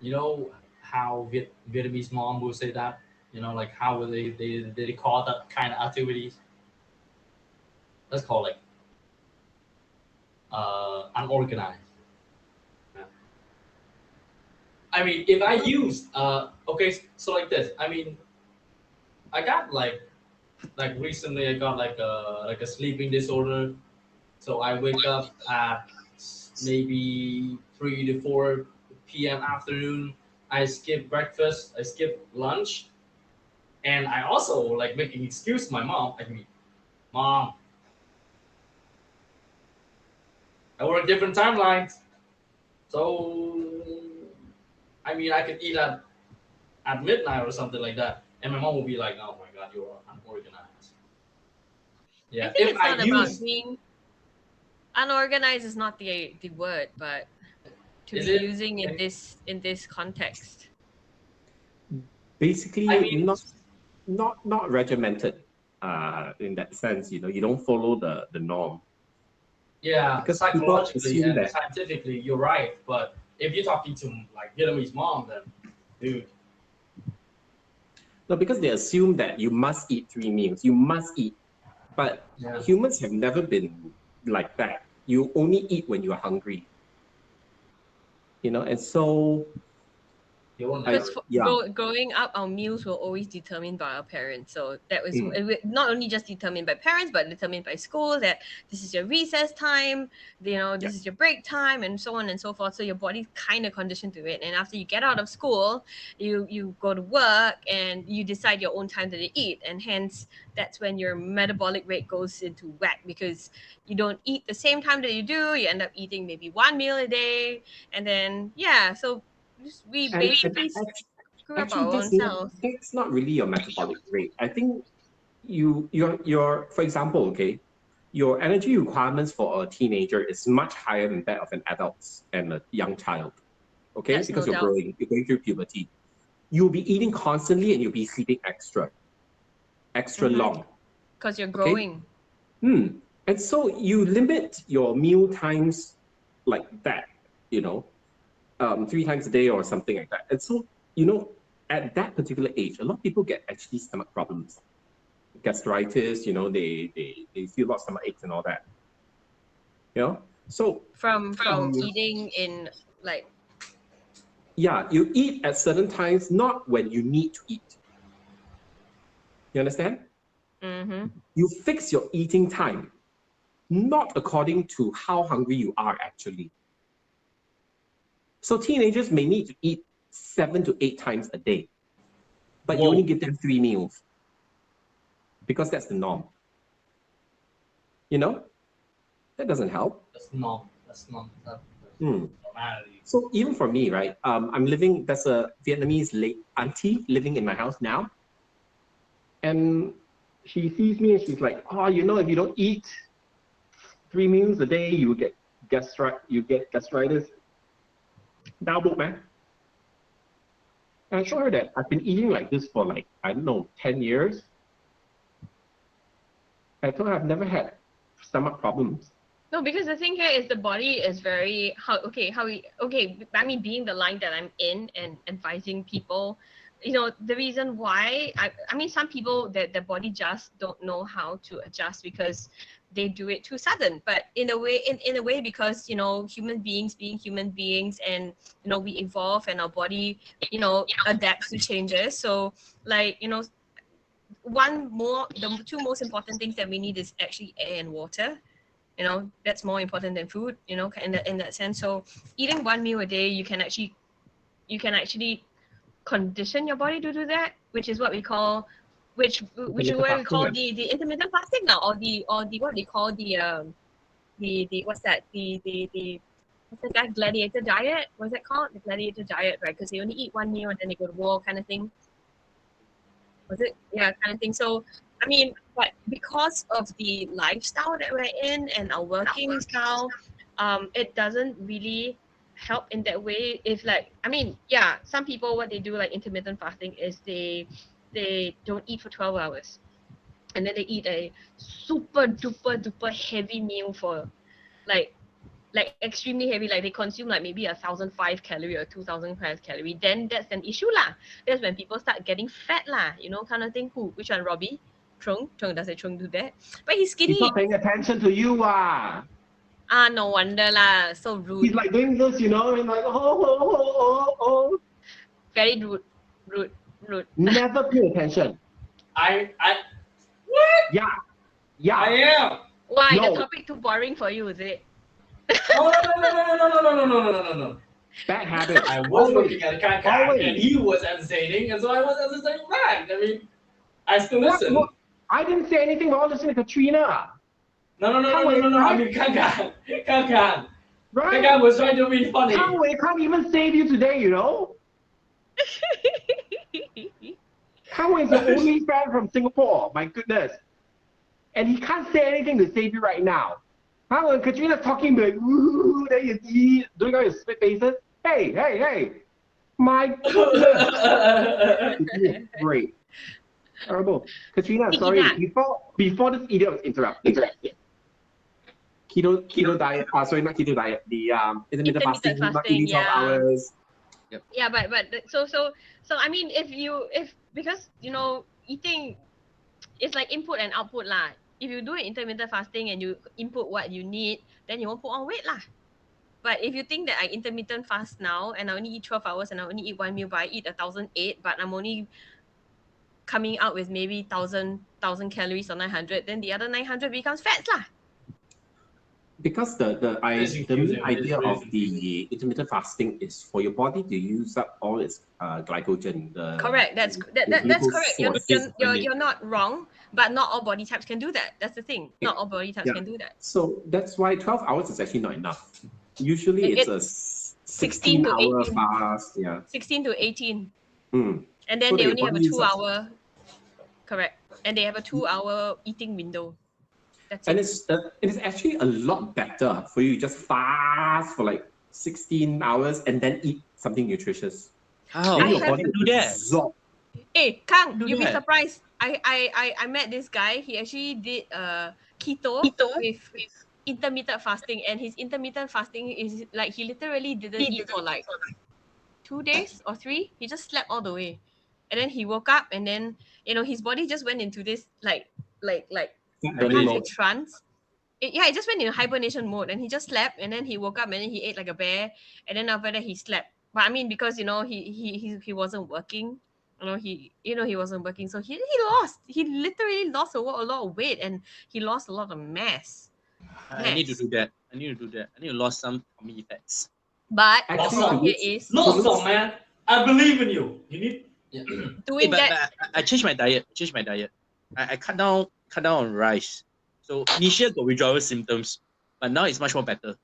You know how Vietnamese mom will say that? You know, like how will they call that kind of activities? Let's call it unorganized. Yeah. I mean, if I use okay, so like this. I mean, I got like recently I got like a sleeping disorder. So I wake up at maybe 3 to 4 p.m. afternoon. I skip breakfast, I skip lunch, and I also like making excuse to my mom. I mean, Mom, I work different timelines, so I mean I could eat at midnight or something like that, and my mom will be like, "Oh my God, you are unorganized." Yeah, I think it's not about being unorganized is not the word, but to be using in this context. Basically, I mean, not regimented in that sense. You know, you don't follow the norm. Yeah, because psychologically and scientifically, you're right. But if you're talking to like Vietnamese mom, then dude. No, because they assume that you must eat 3 meals. You must eat. But humans have never been like that. You only eat when you are hungry. You know, and so growing up, our meals were always determined by our parents. So that was not only just determined by parents, but determined by school, that this is your recess time, you know, this is your break time, and so on and so forth. So your body's kind of conditioned to it. And after you get out of school, you go to work and you decide your own time to eat. And hence, that's when your metabolic rate goes into whack, because you don't eat the same time that you do. You end up eating maybe 1 meal a day. And then, so we basically screw up our own selves. It's not really your metabolic rate. I think your for example, okay, your energy requirements for a teenager is much higher than that of an adult and a young child. Okay, that's because no you're doubt. you're going through puberty. You'll be eating constantly and you'll be sleeping extra long. Because you're growing. Okay? And so you limit your meal times like that, you know. 3 times a day or something like that. And so, you know, at that particular age, a lot of people get actually stomach problems, gastritis, you know, they feel a lot of stomach aches and all that. You know? So from eating in like you eat at certain times, not when you need to eat. You understand? You fix your eating time, not according to how hungry you are actually. So teenagers may need to eat 7 to 8 times a day, but you Whoa. only give them 3 meals because that's the norm. You know, that doesn't help. That's not normality. So even for me, right? I'm living. There's a Vietnamese late auntie living in my house now, and she sees me and she's like, "Oh, you know, if you don't eat 3 meals a day, you get gastritis." Now, look, man. And I show her that I've been eating like this for like, I don't know, 10 years. I told her I've never had stomach problems. No, because the thing here is the body is very I mean, being the line that I'm in and advising people, you know, the reason why I mean, some people their body just don't know how to adjust because they do it too sudden. But in a way because, you know, human beings being human beings, and you know, we evolve and our body, you know, adapts to changes. So like, you know, the 2 most important things that we need is actually air and water. You know, that's more important than food, you know, in that sense. So eating 1 meal a day, you can actually condition your body to do that, which is what we call which is what we call the intermittent fasting now, or the what they call the what's that, what's the guy, gladiator diet, what's that called, the gladiator diet, right? Because they only eat 1 meal and then they go to war, kind of thing. Was it? Yeah, kind of thing. So I mean, but because of the lifestyle that we're in and our working style, it doesn't really help in that way. If like, I mean, yeah, some people, what they do like intermittent fasting is they don't eat for 12 hours, and then they eat a super duper heavy meal for like extremely heavy, like they consume like maybe 1,005 calorie or 2,005 calorie. Then that's an issue lah. That's when people start getting fat lah, you know, kind of thing. Which one, Robbie? Chung doesn't Chung do that? But he's skinny. He's not paying attention to you, no wonder lah. So rude. He's like doing this, you know, and like oh. Very rude. Never pay attention. What? Yeah. I am. Why? No. The topic too boring for you, is it? No. Bad habit. I was looking at Kaka and he was entertaining, and so I was entertaining back. I mean, I still listen. What? I didn't say anything about listening to Katrina. No. I mean, Kaka. Right? Kaka was trying to be funny. Kangwei can't even save you today, you know? Kangwei is the only fan from Singapore, my goodness. And he can't say anything to save you right now. When Katrina's talking like, ooh, there you see, doing all your split faces. Hey. My goodness. Great. Terrible. Katrina, sorry, before this idiot was interrupted. Keto diet, sorry, not keto diet, the intermittent fasting, not eating 12 hours. Yep. Yeah, but so I mean, because you know, eating, it's like input and output lah. If you do intermittent fasting and you input what you need, then you won't put on weight lah. But if you think that I intermittent fast now and I only eat 12 hours and I only eat 1 meal, but I eat 1,008, but I'm only coming out with maybe 1,000 calories or 900, then the other 900 becomes fats lah. Because the main idea of the intermittent fasting is for your body to use up all its glycogen. Correct. That's correct. You're not wrong, but not all body types can do that. That's the thing. Not all body types can do that. So that's why 12 hours is actually not enough. Usually it's a 16-hour fast. Yeah. 16 to 18. And then so they only have a 2-hour. Correct. And they have a 2-hour eating window. That's and it. It's actually a lot better for you to just fast for like 16 hours and then eat something nutritious. Oh, your body do that. Hey, Kang, you'll be surprised. I met this guy. He actually did keto with intermittent fasting, and his intermittent fasting is like he literally didn't eat for like 2 days or 3. He just slept all the way, and then he woke up, and then his body just went into this like trance. It just went in hibernation mode, and he just slept, and then he woke up, and then he ate like a bear, and then after that he slept. But I mean, because he wasn't working, he wasn't working, so he literally lost a lot of weight, and he lost a lot of mass. I need to do that. I need to lose some tummy fats. But Actually, the problem here is Look, man, I believe in you. You need doing but that. I changed my diet. I cut down on rice. So initially got withdrawal symptoms, but now it's much more better.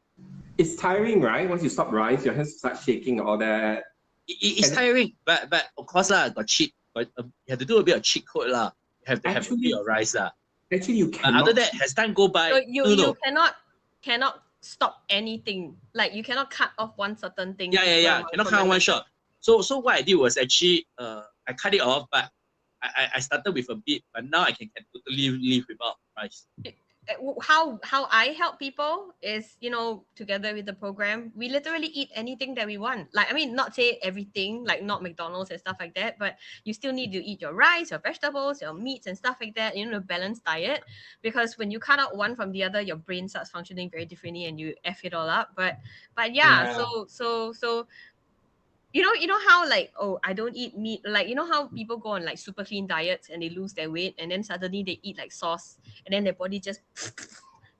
It's tiring, right? Once you stop rice, your hands start shaking, all that. It's tiring, but of course lah, got cheat. But you have to do a bit of cheat code lah. You have to have a bit of rice lah. Actually, you But cannot. after that, as time go by, So you no. cannot stop anything. Like you cannot cut off one certain thing. Yeah. Cannot cut on one shot. So what I did was actually I cut it off, but I started with a bit, but now I can totally live without rice. How I help people is, you know, together with the program, we literally eat anything that we want. Like, I mean, not say everything, like not McDonald's and stuff like that, but you still need to eat your rice, your vegetables, your meats and stuff like that, you know, a balanced diet. Because when you cut out one from the other, your brain starts functioning very differently and you F it all up. But yeah. So you know how like, oh, I don't eat meat, like, you know how people go on like super clean diets and they lose their weight and then suddenly they eat like sauce and then their body just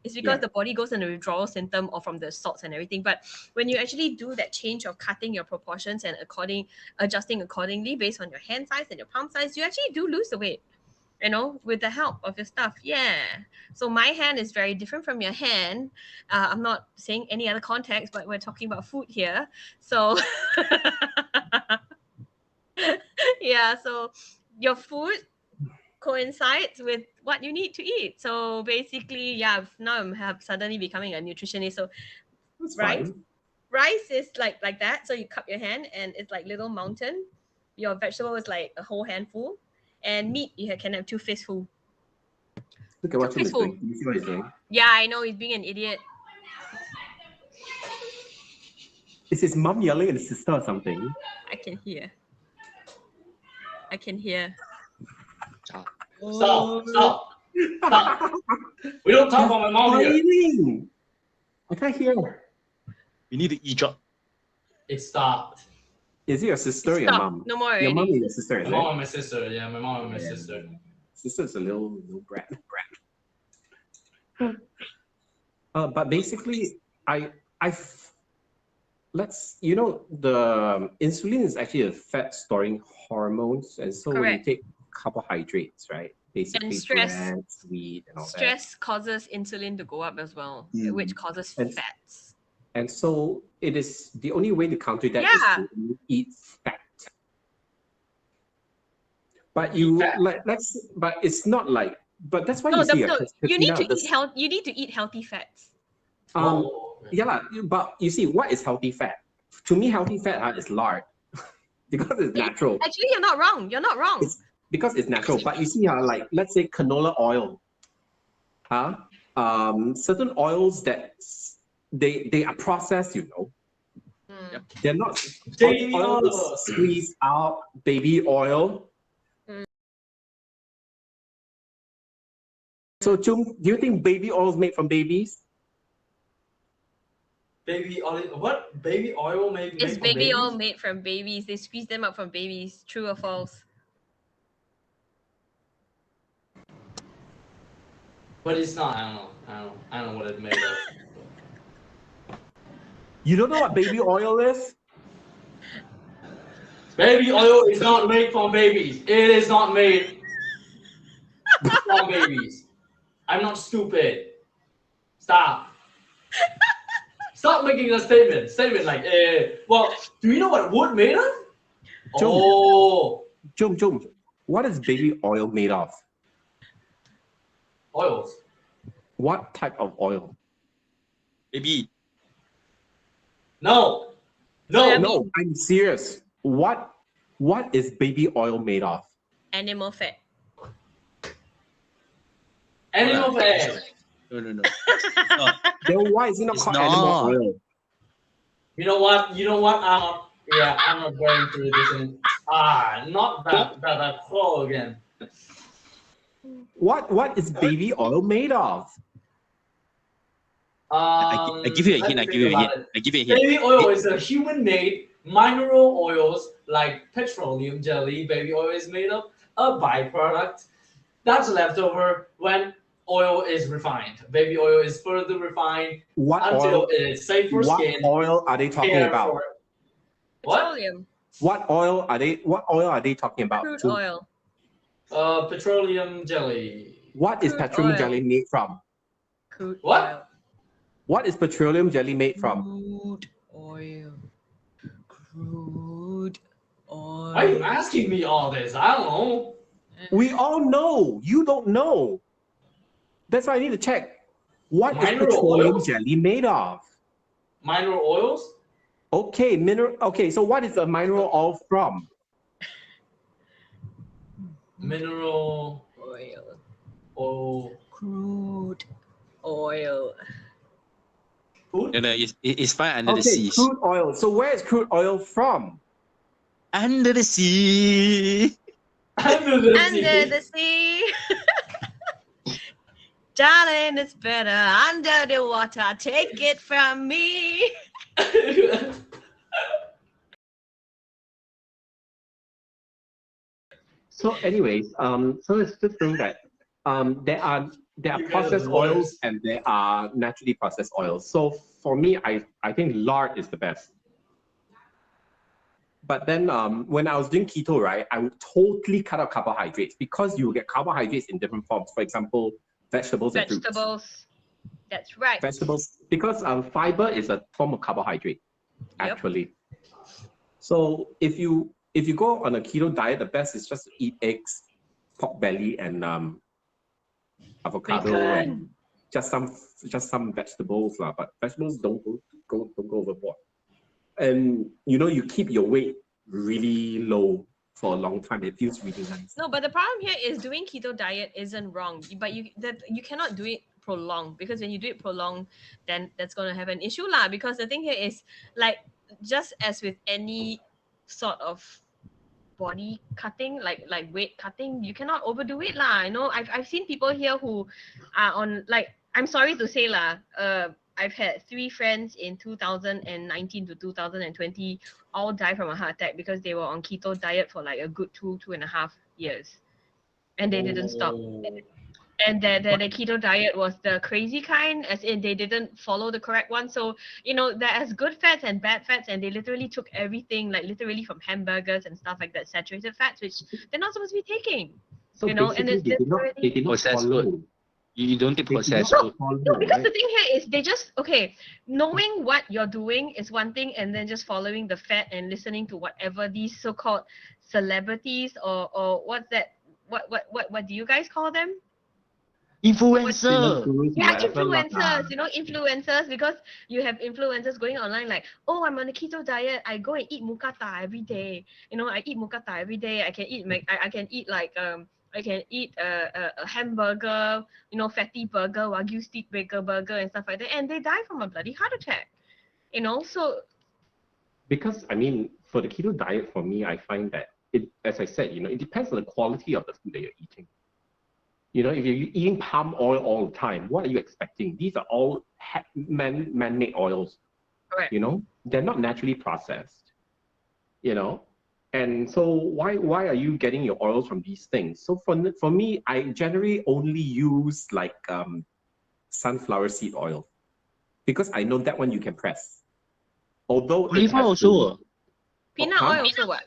it's because the body goes in a withdrawal symptom or from the salts and everything. But when you actually do that change of cutting your proportions and adjusting accordingly based on your hand size and your palm size, you actually do lose the weight, you know, with the help of your stuff. Yeah. So my hand is very different from your hand. I'm not saying any other context, but we're talking about food here. So yeah, so your food coincides with what you need to eat. So basically, yeah, now I'm suddenly becoming a nutritionist. So rice is like that. So you cup your hand and it's like little mountain. Your vegetable is like a whole handful. And meat, you can have 2 fistfuls. Look at what he's doing. You see what he's doing? Yeah, I know, he's being an idiot. Is his mom yelling at his sister or something? I can hear. Stop. We don't talk about my mom here. I can't hear. We need to eat up. It stopped. Is it your sister or your mom? No more. Your mom and your sister, is My it? mom and my sister. Yeah, my mom and my sister. Sister's a little brat. But basically, let's, you know, the insulin is actually a fat storing hormone, and so when you take carbohydrates, right? Basically, and stress, bread, sweet, and all stress causes insulin to go up as well, which causes fats. And so it is the only way to counter that is to eat fat. But but it's not like, but that's why you see you need to eat health. You need to eat healthy fats. But you see, what is healthy fat? To me, healthy fat is lard because it's natural. Actually, you're not wrong. It's because it's natural. But you see, like let's say canola oil, certain oils that they are processed, you know. They're not oil squeeze out baby oil. So, Chung, do you think baby oil is made from babies? Baby oil? What? Baby oil made It's from baby babies? oil made from babies. They squeeze them out from babies. True or false? But it's not. I don't know what it's made of. You don't know what baby oil is? Baby oil is not made from babies. It is not made from babies. I'm not stupid. Stop. Stop making a statement. Statement like, well, do you know what wood made of? Jum, what is baby oil made of? Oils. What type of oil? Baby. No, I'm serious. What is baby oil made of? Animal fat. Animal fat. No. Then why is it not called animal oil? You know what? I'm not going through this. Not that flow again. What is baby oil made of? I give you a hint. Baby oil is a human-made mineral oils like petroleum jelly. Baby oil is made of a byproduct that's left over when oil is refined. Baby oil is further refined What until oil? it is safe for What skin. oil are they talking care about? for- What? Petroleum. What oil are they talking about? Crude Jun? oil. Petroleum jelly. What is Crude petroleum oil. jelly made from? Crude What? oil. What is petroleum jelly made from? Crude oil. Crude oil. Why are you asking me all this? I don't know. We all know. You don't know. That's why I need to check. What is Mineral petroleum oils? jelly made of? Mineral oils? Okay, Okay, so what is a mineral oil from? Mineral Oil. oil. Crude oil. Food? No, it's fine under the Okay, sea. crude oil. So where is crude oil from? Under the sea. Under the Under sea. the sea. Darling, it's better under the water. Take it from me. So anyways, so it's just saying that there are You guys are processed lawyers. oils and there are naturally processed oils. So for me, I think lard is the best. But then when I was doing keto, right, I would totally cut out carbohydrates because you get carbohydrates in different forms. For example, vegetables and fruits. Vegetables. That's right. Vegetables. Because fiber is a form of carbohydrate, Yep. actually. So if you go on a keto diet, the best is just to eat eggs, pork belly, and avocado, Bacon. and just some vegetables, lah. But vegetables don't go overboard. And you keep your weight really low for a long time. It feels really nice. No, but the problem here is doing keto diet isn't wrong, but you cannot do it prolonged, because when you do it prolonged, then that's going to have an issue lah. Because the thing here is, like, just as with any sort of body cutting, like weight cutting, you cannot overdo it lah. I've seen people here who are on, like, I'm sorry to say lah, I've had 3 friends in 2019 to 2020 all die from a heart attack because they were on keto diet for like a good 2.5 years, and they didn't stop. And the keto diet was the crazy kind, as in they didn't follow the correct one. So there's good fats and bad fats, and they literally took everything, like literally from hamburgers and stuff like that, saturated fats, which they're not supposed to be taking. So and basically, it's they did not Processed follow. food. You don't take They did processed not food. follow, No, because right? the thing here is they just, knowing what you're doing is one thing, and then just following the fat and listening to whatever these so-called celebrities or what's that? What do you guys call them? Influencer. Yeah, Whatever lah. influencers, because you have influencers going online like, oh, I'm on a keto diet. I go and eat mookata every day. I eat mookata every day. I can eat I can eat like I can eat a hamburger, fatty burger, wagyu steak burger and stuff like that, and they die from a bloody heart attack. So Because I mean, for the keto diet, for me, I find that as I said, it depends on the quality of the food that you're eating. If you're eating palm oil all the time, what are you expecting? These are all man-made oils. correct. They're not naturally processed. And so why are you getting your oils from these things? So for me, I generally only use like sunflower seed oil because I know that one you can press. Although it Olive has oil also. Peanut huh? oil also what?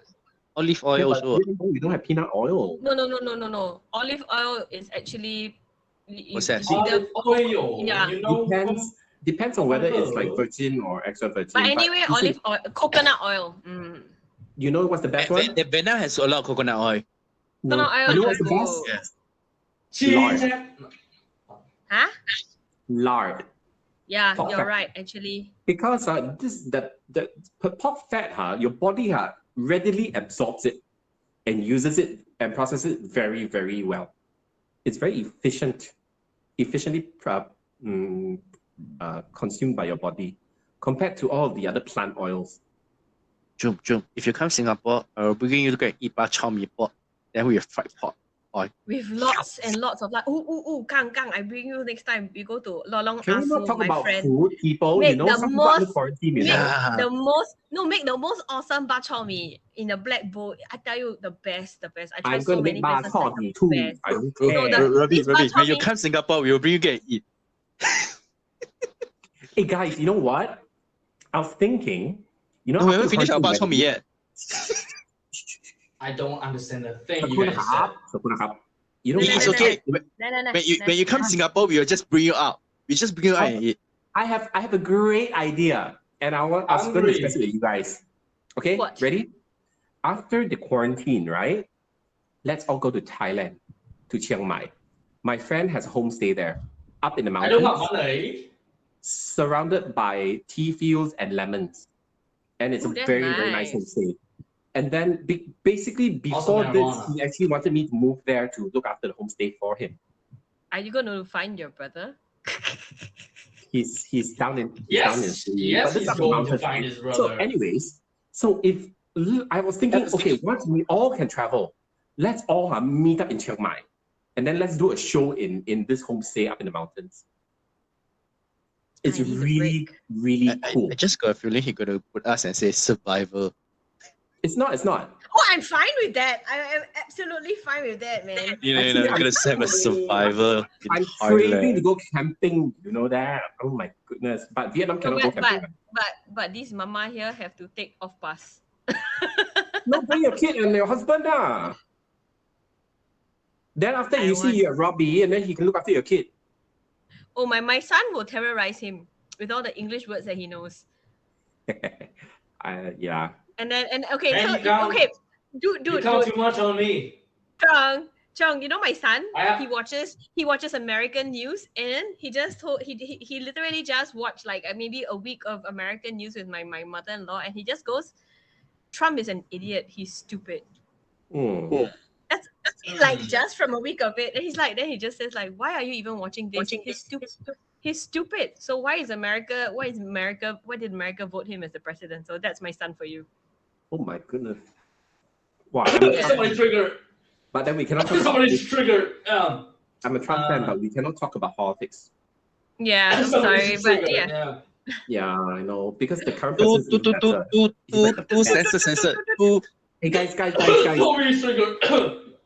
Olive Yeah, oil but also. we don't have peanut oil. No. Olive oil is actually Processed. either, Olive oil. Yeah. Depends on whether it's like virgin or extra virgin. but anyway, you see, olive oil, coconut oil. you know what's the best one? The Vietnam has a lot of coconut oil. No. Coconut oil You know is what's the best? good. Cheese. Huh? Lard. Yeah, Pork you're fat. right, actually. Because the pork fat, your body readily absorbs it and uses it and processes it very, very well. It's very efficiently consumed by your body compared to all of the other plant oils. Jum. If you come Singapore, I'll bring you to go and eat bak chor mee pork. Then we have fried pork. with lots and lots of like, Kang, I bring you next time. We go to Lorong Can we not Asu, talk my about friend. food, people? Make You know, the some people are under most- quarantine, you Make know. make the most awesome bak chor mee in a black bowl. I tell you, the best. I tried I'm so going to many make bak places. chor Like, mee the too. best. I don't No, care. Ravi, this bak chor when you mee- come Singapore, we will bring you get eat. Hey guys, you know what? I was thinking, you know, No, we after haven't finished our bak chor mee yet. I don't understand the thing you Sakura guys said. Hub, Sakura Hub. You know, It's no, okay. No. When you come Singapore, we will just bring you out. We just bring you out and eat. I have a great idea, and I was going to Hungry. discuss it with you guys. Okay, What? ready? After the quarantine, right? Let's all go to Thailand, to Chiang Mai. My friend has a homestay there, up in the I don't mountains, have money. surrounded by tea fields and lemons, and it's Ooh, a that's very very nice nice. homestay. And then basically Also before this, marijuana. he actually wanted me to move there to look after the homestay for him. Are you going to find your brother? He's down in Yes, but this he's is up the going to mountains. find his brother. So anyways, so if I was thinking, okay, once we all can travel, let's all meet up in Chiang Mai, and then let's do a show in this homestay up in the mountains. It's I need a really really cool. I just got a feeling he gonna put us and say survival. It's not. Oh, I'm fine with that. I'm absolutely fine with that, man. You know, Actually, we're gonna have a survival in I'm craving to Thailand. go camping. You know that? Oh my goodness! But Vietnam cannot go camping. But this mama here have to take off pass. No, bring your kid and your husband. Then after you see your Robbie, and then he can look after your kid. Oh, my son will terrorize him with all the English words that he knows. Yeah. And okay, Man, so, you count- okay, You dude, count too much on me. Chung, you know my son? I- He watches American news, and he literally just watched like maybe a week of American news with my mother-in-law, and he just goes, Trump is an idiot. He's stupid. Mm. That's like just from a week of it. And he's like, then he just says like, why are you even watching this? He's stupid. He's stupid. So why did America vote him as the president? So that's my son for you. Oh my goodness. Wow. Somebody triggered. But then we cannot talk about Somebody's triggered. I'm a Trump fan, but we cannot talk about politics. Yeah, I'm sorry, Somebody's but triggered, yeah. Yeah, I know. Because the current president is better. Censored. Hey guys. Somebody's triggered.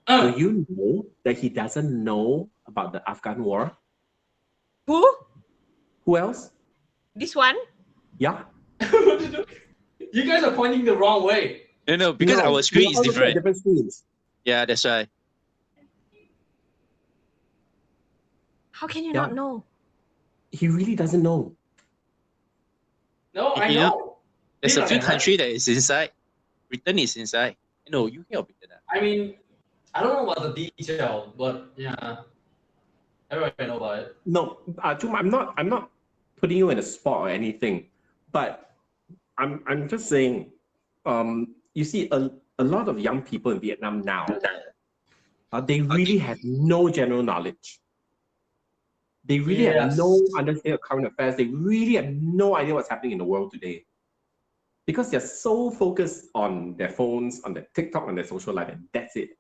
Do you know that he doesn't know about the Afghan war? Who? Who else? This one? Yeah. You guys are pointing the wrong way. No, because our screen is we all look at different. different screens. Yeah, that's right. How can you Yeah. not know? He really doesn't know. No, I You know. There's a few Yeah. countries that is inside. Britain is inside. No, UK or Britain. I mean, I don't know about the detail, but yeah, everybody know about it. No, Jum, I'm not putting you in a spot or anything, but I'm just saying, you see a lot of young people in Vietnam now, they really have no general knowledge. They really have Yes. no understanding of current affairs. They really have no idea what's happening in the world today. Because they're so focused on their phones, on their TikTok, on their social life, and that's it.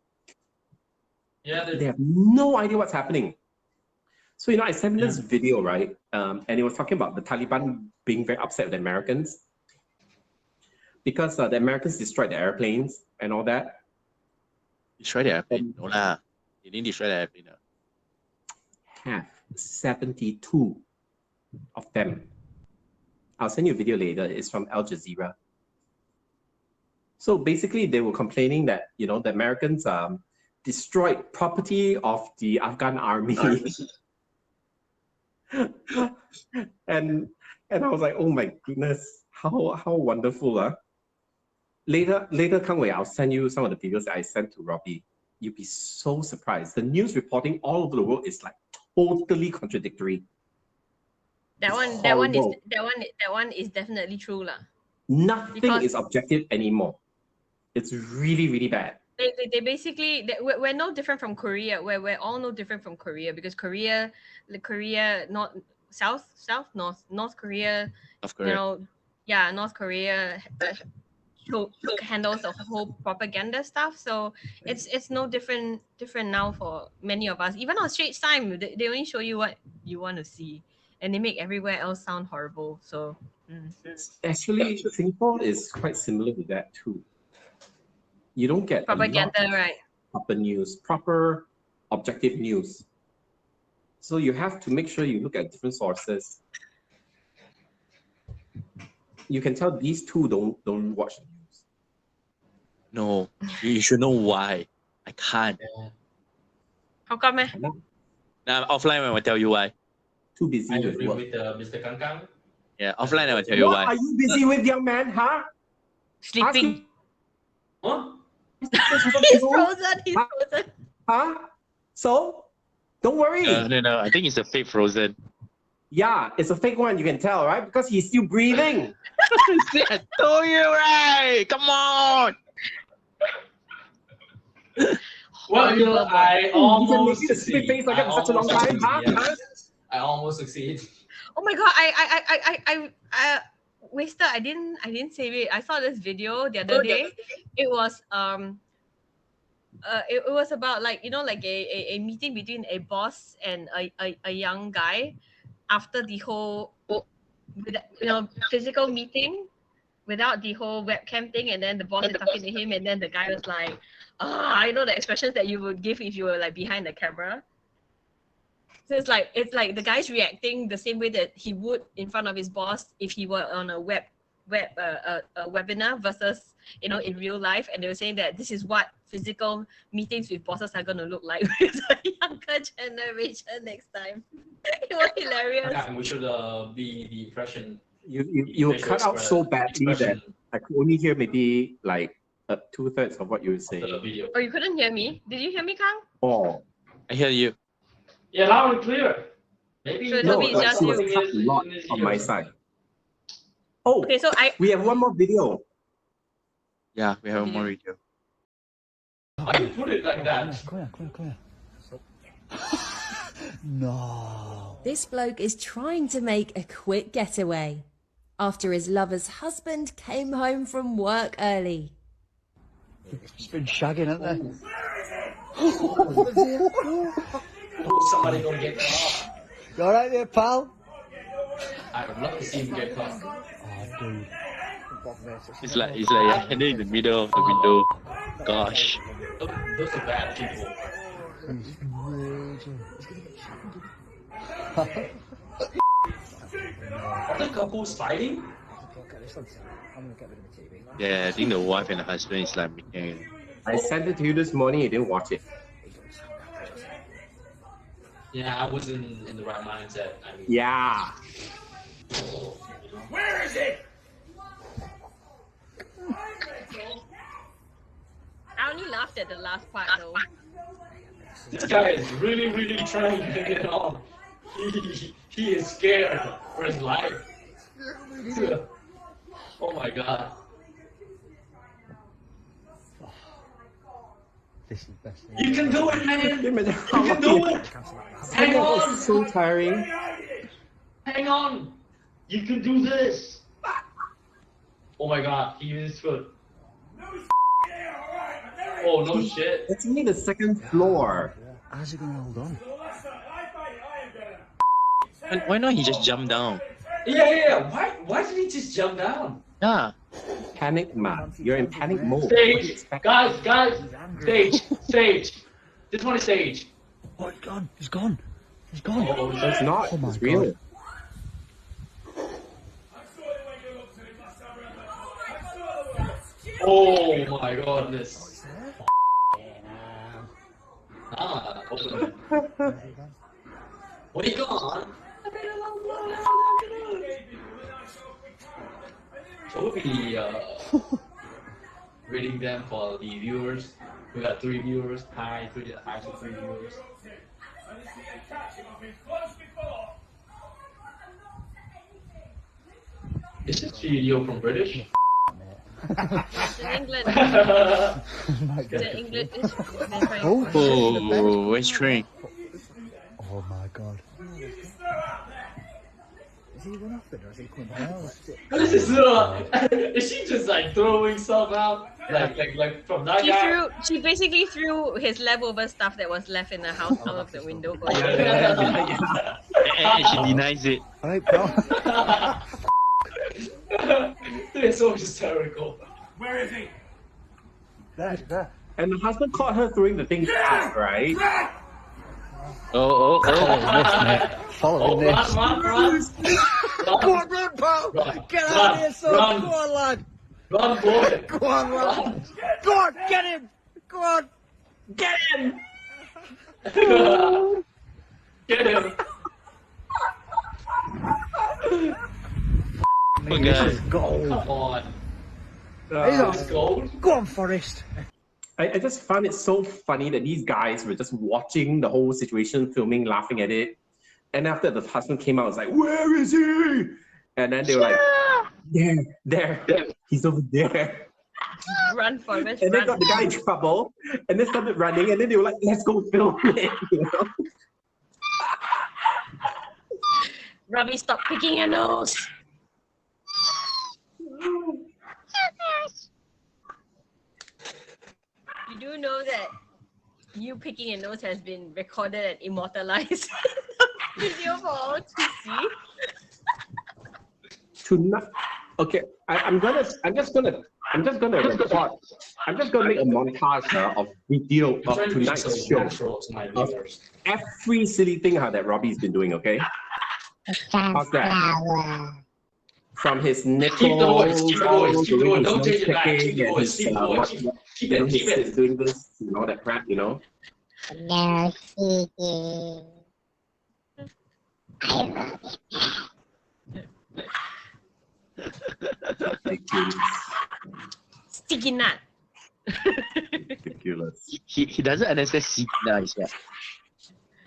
Yeah, They have no idea what's happening. So, I sent this video, right? And it was talking about the Taliban being very upset with the Americans because the Americans destroyed the airplanes and all that. Destroy the airplane. No lah. They didn't destroy the airplane. Have 72 of them. I'll send you a video later. It's from Al Jazeera. So basically, they were complaining that, the Americans destroyed property of the Afghan army. and I was like, oh my goodness, how wonderful, huh? Later, Kang Wei, I'll send you some of the videos that I sent to Robbie. You'd be so surprised. The news reporting all over the world is like totally contradictory. That one is definitely true lah. Nothing Because- is objective anymore. It's really, really bad. They basically we're no different from Korea. We're all no different from Korea because Korea, North Korea, Of Korea. North Korea handles the whole propaganda stuff. So it's no different now for many of us. Even on Straits Time, they only show you what you want to see, and they make everywhere else sound horrible. So actually, Singapore is quite similar to that too. You don't get propaganda, a lot right? Proper news, proper objective news. So you have to make sure you look at different sources. You can tell these two don't watch the news. No, you should know why. I can't. How come? Now offline I will tell you why. Too busy I with agree work. with Mr. Kangkang. Yeah, offline I will tell you What why. are you busy with, young man? Huh? Sleeping. Huh? He's frozen. He's frozen. Huh? So, don't worry. No. I think it's a fake Frozen. Yeah, it's a fake one. You can tell, right? Because he's still breathing. See, I told you right. Come on. Well, you know, I almost You can make it a stupid face like that for such a long succeed, time, huh? yes. I almost succeed. Oh my god! I wasted. I didn't save it. I saw this video the other day. It was it was about like, you know, like a meeting between a boss and a young guy after the whole physical meeting without the whole webcam thing, and then the boss is talking to him, and then the guy was like, I know the expressions that you would give if you were like behind the camera. So it's like the guy's reacting the same way that he would in front of his boss if he were on a webinar versus, you know, in real life. And they were saying that this is what physical meetings with bosses are going to look like with a younger generation next time. It was hilarious. Okay, we should be the impression. You cut out so badly that I could only hear maybe like 2/3 of what you were saying. The video. Oh, you couldn't hear me? Did you hear me, Kang? Oh, I hear you. Yeah, loud and clear. Maybe So no, Toby, it's just it was you. cut a lot on my side. Oh, Okay, so we have one more video. Yeah, we have one more video. Why you put it like that? Come here. No. This bloke is trying to make a quick getaway after his lover's husband came home from work early. It's been shagging, hasn't there? Oh, somebody gonna get caught. You alright there, pal? I would love to see him get caught. Oh, dude. It's like yeah, and then in the middle of the window. Gosh. Those are bad people. The couple's fighting? Yeah, I think the wife and the husband is like making. I sent it to you this morning. You didn't watch it. Yeah, I wasn't in the right mindset. I mean, Yeah. where is it? I only laughed at the last part though. This guy is really, really trying to get on. He is scared for his life. Oh my god. This is the best thing. You can do it, man! You How can do it! Hang on! It's so tiring. Hang on! You can do this! Oh my god, he used his foot. Oh no shit. It's only the second floor. How's he going to hold on? And why not he just jump down? Yeah. Why did he just jump down? Yeah. Panic, man. You're in panic mode. What do you Stage! expect? Guys! Stage! This one is stage. Oh, he's gone. He's gone. Oh, No, it's not. Oh my It's real. God. Oh my goodness. Open it. What are you going? So we'll be reading them for the viewers. We got 3 viewers. Hi to 3 viewers. Is this video from British? It's in England. It's in English. Oh, where's train? Oh my God. Is he going off it or is he coming down? This is is she just like throwing stuff out like from that guy? She basically threw his leftover stuff that was left in the house out of the window. And she denies it. All right, pal. It's so hysterical. Where is he? There. And the husband caught her throwing the things out, right? Oh. Following this. Run. Go on, run, pal. Get out of here, son. Run. Go on, lad. Run, boy. Go on, lad. Go on, get him. Go on. Get him. Get him. This is gold. Come on. He's Gold. Go on, Forrest. I just found it so funny that these guys were just watching the whole situation, filming, laughing at it. And after the husband came out, it was like, where is he? And then they were like, there, he's over there. Run, Forrest, And run. they got the guy in trouble, and they started running, and then they were like, let's go film it. You know? Robbie, stop picking your nose. You do know that you picking your nose has been recorded and immortalized video for all to see. Okay, I'm just gonna record. I'm just gonna make a montage of video of tonight's show of every silly thing that Robbie's been doing. Okay, how's that? From his nipples, Keep the voice. Don't change it back. Keep the voice. Keep it. Doing this, you know, that crap, you know. No speaking. Sticky nut. Ridiculous. He doesn't understand signals, yeah.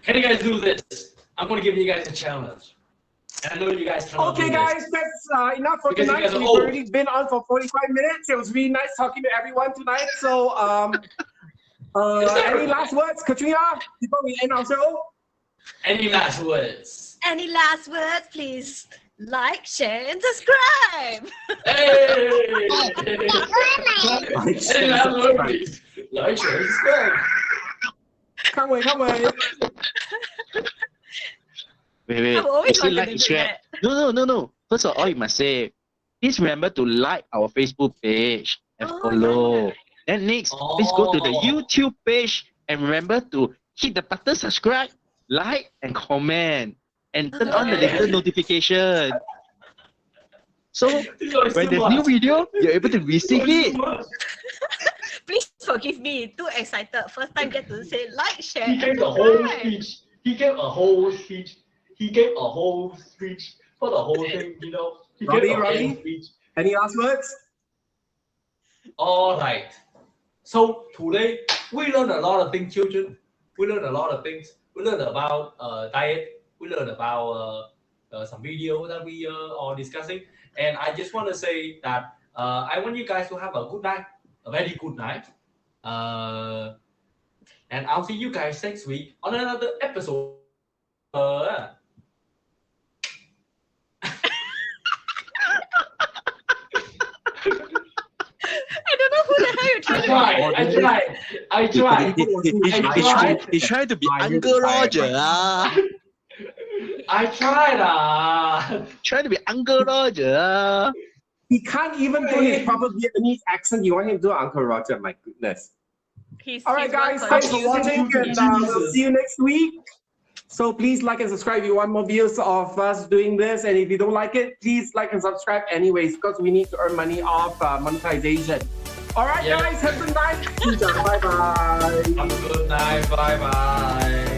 Can you guys do this? I'm gonna give you guys a challenge. And I know you guys cannot Okay, do guys, this. that's enough for Because you tonight. guys are We've old. already been on for 45 minutes. It was really nice talking to everyone tonight. So, any last words, Katrina, before we end our show? Any last words? Any last words, please? Like, share, and subscribe. Hey! Like, Any last words, please? Like, share, and subscribe. Come away. Wait. I've always Actually, wanted to do share. No. First of all, you must say, please remember to like our Facebook page and follow. Yeah. Then next, please go to the YouTube page and remember to hit the button subscribe, like, and comment, and turn on the little notification. So when there's new video, you're able to receive it. Please forgive me. Too excited. First time get to say like, share, He and gave the whole subscribe. speech. He gave a whole speech for the whole thing, you know. He gave a whole speech. Any last words? All right. So today we learned a lot of things, children. We learned a lot of things. We learned about diet. We learned about some video that we are discussing. And I just want to say that I want you guys to have a good night, a very good night. And I'll see you guys next week on another episode. I don't know who the hell you're trying to I tried. He's trying to be Uncle Roger. I tried. Trying to be Uncle Roger. He can't even do his proper Vietnamese accent. You want him to do Uncle Roger? My goodness. All right, guys. Thanks for watching, and we'll see you next week. So please like and subscribe if you want more videos of us doing this. And if you don't like it, please like and subscribe anyways, because we need to earn money off monetization. All right, guys. Have a good night. Bye-bye. Have a good night. Bye-bye.